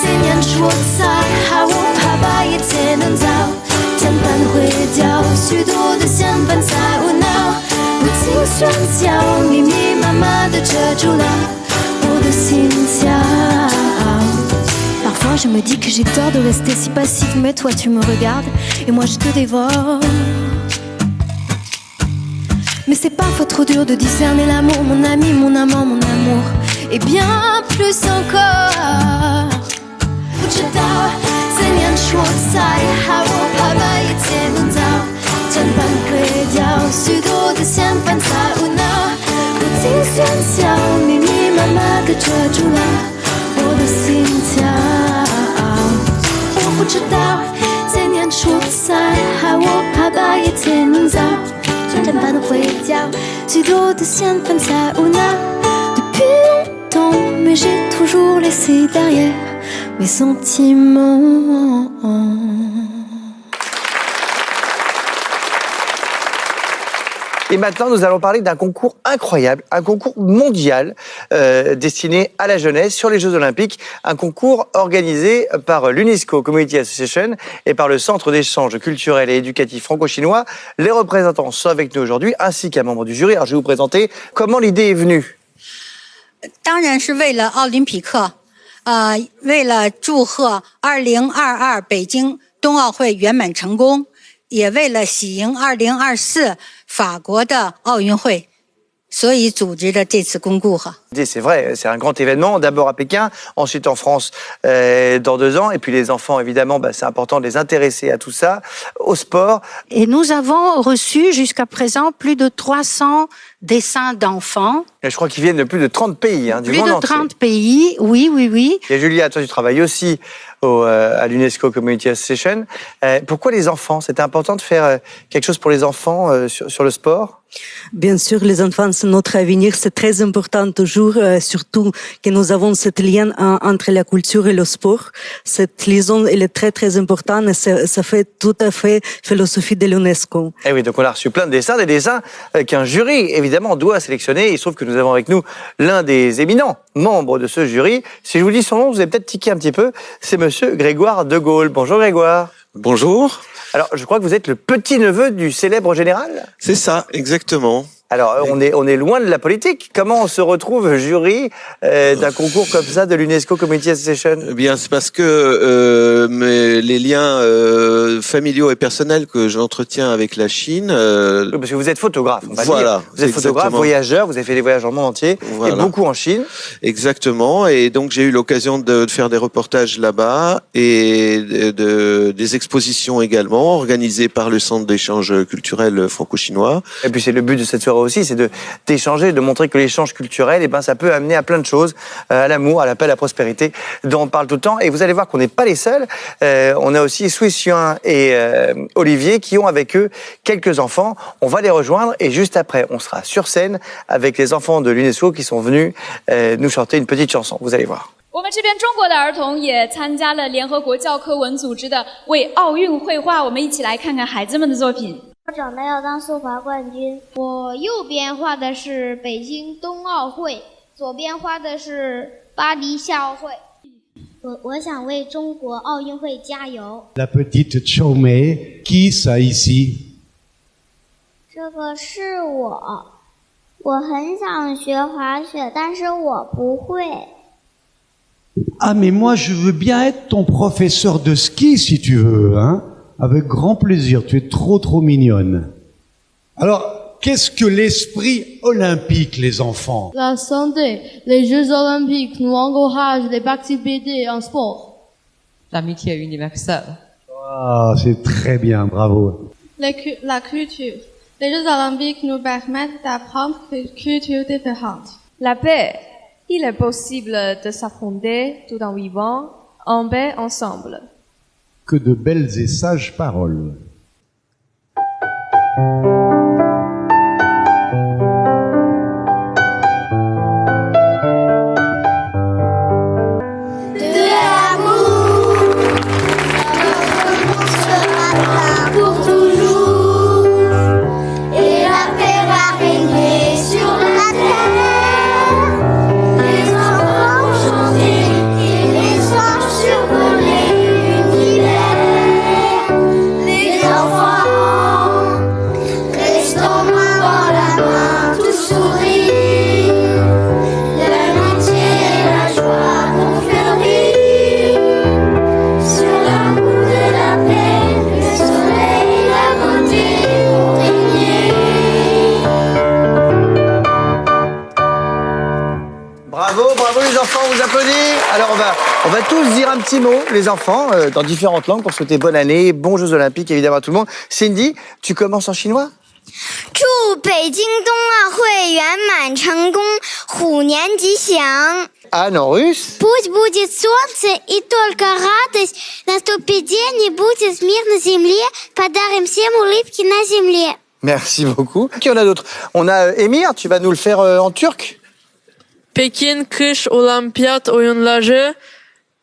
Speaker 21: 谁年初才 害我怕把一切弄糟 键盘会掉 许多的相伴在无脑 不停喧嚣 密密麻麻的遮住了 我的心跳 Parfois je me dis que j'ai tort de rester si passive. Mais toi tu me regardes et moi je te dévore. Mais c'est parfois trop dur de discerner l'amour. Mon ami, mon amant, mon amour. Et bien plus encore 不知道 谁年初才 害我怕把一
Speaker 15: 许多的香氛在无脑，不停喧嚣，密密麻麻地遮住了我的心跳。我不知道在年初才害我怕半夜天早，真般的会叫许多的香氛在无脑。Depuis longtemps, mais j'ai toujours laissé derrière mes sentiments.
Speaker 4: Et maintenant, nous allons parler d'un concours incroyable, un concours mondial destiné à la jeunesse sur les Jeux Olympiques, un concours organisé par l'UNESCO Community Association et par le Centre d'échange culturel et éducatif franco-chinois. Les représentants sont avec nous aujourd'hui, ainsi qu'un membre du jury. Alors, je vais vous présenter comment l'idée est venue.
Speaker 3: 当然是为了奥林匹克，为了祝贺2022北京冬奥会圆满成功，也为了喜迎2024法国的奥运会，所以组织的这次公顾。
Speaker 4: C'est vrai, c'est un grand événement, d'abord à Pékin, ensuite en France dans 2 ans, et puis les enfants, évidemment, c'est important de les intéresser à tout ça, au sport.
Speaker 3: Et nous avons reçu jusqu'à présent plus de 300 dessins d'enfants.
Speaker 4: Et je crois qu'ils viennent de plus de 30 pays, du monde entier.
Speaker 3: Plus de 30 pays, oui, oui, oui.
Speaker 4: Et Julia, toi tu travailles aussi à l'UNESCO Community Association. Pourquoi les enfants? C'était important de faire quelque chose pour les enfants sur le sport?
Speaker 17: Bien sûr, les enfants, c'est notre avenir, c'est très important toujours, surtout que nous avons ce lien entre la culture et le sport. Cette liaison, elle est très, très importante et ça fait tout à fait philosophie de l'UNESCO.
Speaker 4: Et oui, donc on a reçu plein de dessins, des dessins qu'un jury, évidemment, doit sélectionner. Il se trouve que nous avons avec nous l'un des éminents membres de ce jury. Si je vous dis son nom, vous allez peut-être tiquer un petit peu. C'est monsieur Grégoire de Gaulle. Bonjour Grégoire.
Speaker 18: Bonjour.
Speaker 4: Alors, je crois que vous êtes le petit-neveu du célèbre général?
Speaker 18: C'est ça, exactement.
Speaker 4: Alors, on est loin de la politique. Comment on se retrouve jury d'un concours comme ça de l'UNESCO Community Association?
Speaker 18: Eh bien, c'est parce que les liens familiaux et personnels que j'entretiens avec la Chine...
Speaker 4: Parce que vous êtes photographe, on va
Speaker 18: voilà,
Speaker 4: dire. Vous êtes photographe, voyageur, vous avez fait des voyages dans le monde entier, et beaucoup en Chine.
Speaker 18: Exactement, et donc j'ai eu l'occasion de faire des reportages là-bas et des expositions également, organisées par le Centre d'échange culturel franco-chinois.
Speaker 4: Et puis c'est le but de cette soirée aussi, c'est d'échanger, de montrer que l'échange culturel, ça peut amener à plein de choses, à l'amour, à la paix, à la prospérité, dont on parle tout le temps. Et vous allez voir qu'on n'est pas les seuls. On a aussi Sui Xuan et Olivier qui ont avec eux quelques enfants. On va les rejoindre et juste après, on sera sur scène avec les enfants de l'UNESCO qui sont venus nous chanter une petite chanson. Vous allez voir.
Speaker 5: 我们这边中国的儿童也参加了联合国教科文组织的为奥运绘画，我们一起来看看孩子们的作品。
Speaker 20: 我长大要当速滑冠军。我右边画的是北京冬奥会，左边画的是巴黎夏奥会。我想为中国奥运会加油。
Speaker 22: La petite Chomé, qui ça ici?
Speaker 20: 这个是我，我很想学滑雪，但是我不会。
Speaker 22: Ah, mais moi, je veux bien être ton professeur de ski, si tu veux, hein? Avec grand plaisir, tu es trop mignonne. Alors, qu'est-ce que l'esprit olympique, les enfants?
Speaker 26: La santé, les Jeux olympiques nous encouragent les activités en sport.
Speaker 27: L'amitié universelle.
Speaker 22: Ah, c'est très bien, bravo.
Speaker 26: La culture. Les Jeux olympiques nous permettent d'apprendre des cultures différentes.
Speaker 28: La paix. Il est possible de s'affronter tout en vivant en paix ensemble.
Speaker 22: Que de belles et sages paroles.
Speaker 4: Alors on va tous dire un petit mot, les enfants, dans différentes langues pour souhaiter bonne année, bons Jeux Olympiques évidemment à tout le monde. Cindy, tu commences en chinois?
Speaker 20: 祝北京冬奥会圆满成功，虎年吉祥。
Speaker 4: Anne en russe.
Speaker 20: Пусть будет солнце и только радость, наступит день и будет мир на земле, подарим всем улыбки на земле.
Speaker 4: Merci beaucoup. Qui on a d'autres? On a Emir, tu vas nous le faire en turc?
Speaker 28: Pekin Kış Olimpiyat Oyunları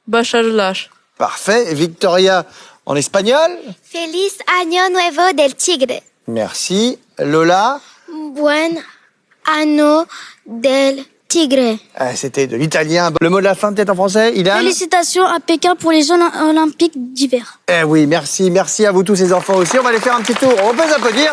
Speaker 28: başarılar.
Speaker 4: Parfait. Victoria en espagnol?
Speaker 20: Feliz año nuevo del tigre.
Speaker 4: Merci. Lola?
Speaker 20: Buen año del tigre.
Speaker 4: C'était de l'italien. Le mot de la fin peut-être en français, Ilan?
Speaker 20: Félicitations à Pékin pour les Jeux olympiques d'hiver.
Speaker 4: Eh oui, merci. Merci à vous tous les enfants aussi. On va aller faire un petit tour. On peut s'applaudir.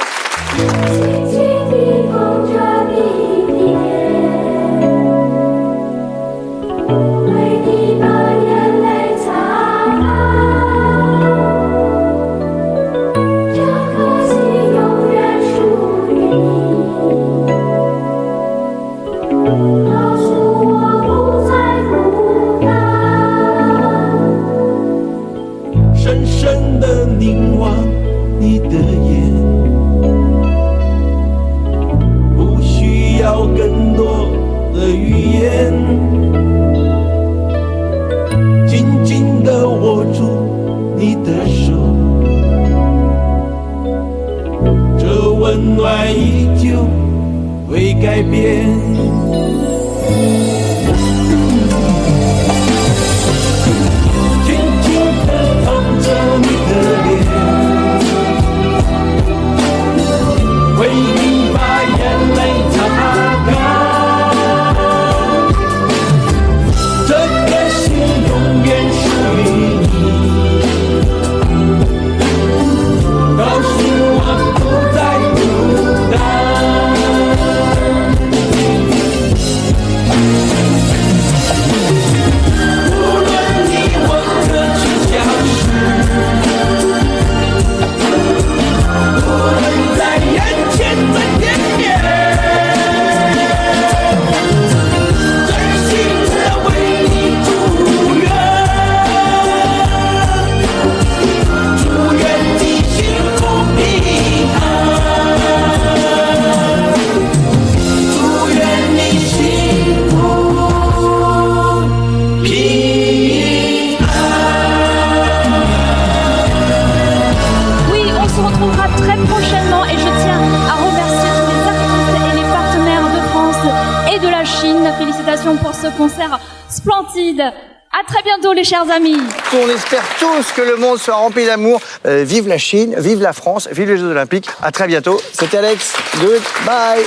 Speaker 5: Félicitations pour ce concert splendide. À très bientôt les chers amis.
Speaker 4: On espère tous que le monde soit rempli d'amour. Vive la Chine, vive la France, vive les Jeux Olympiques. À très bientôt. C'était Alex. Good. Bye.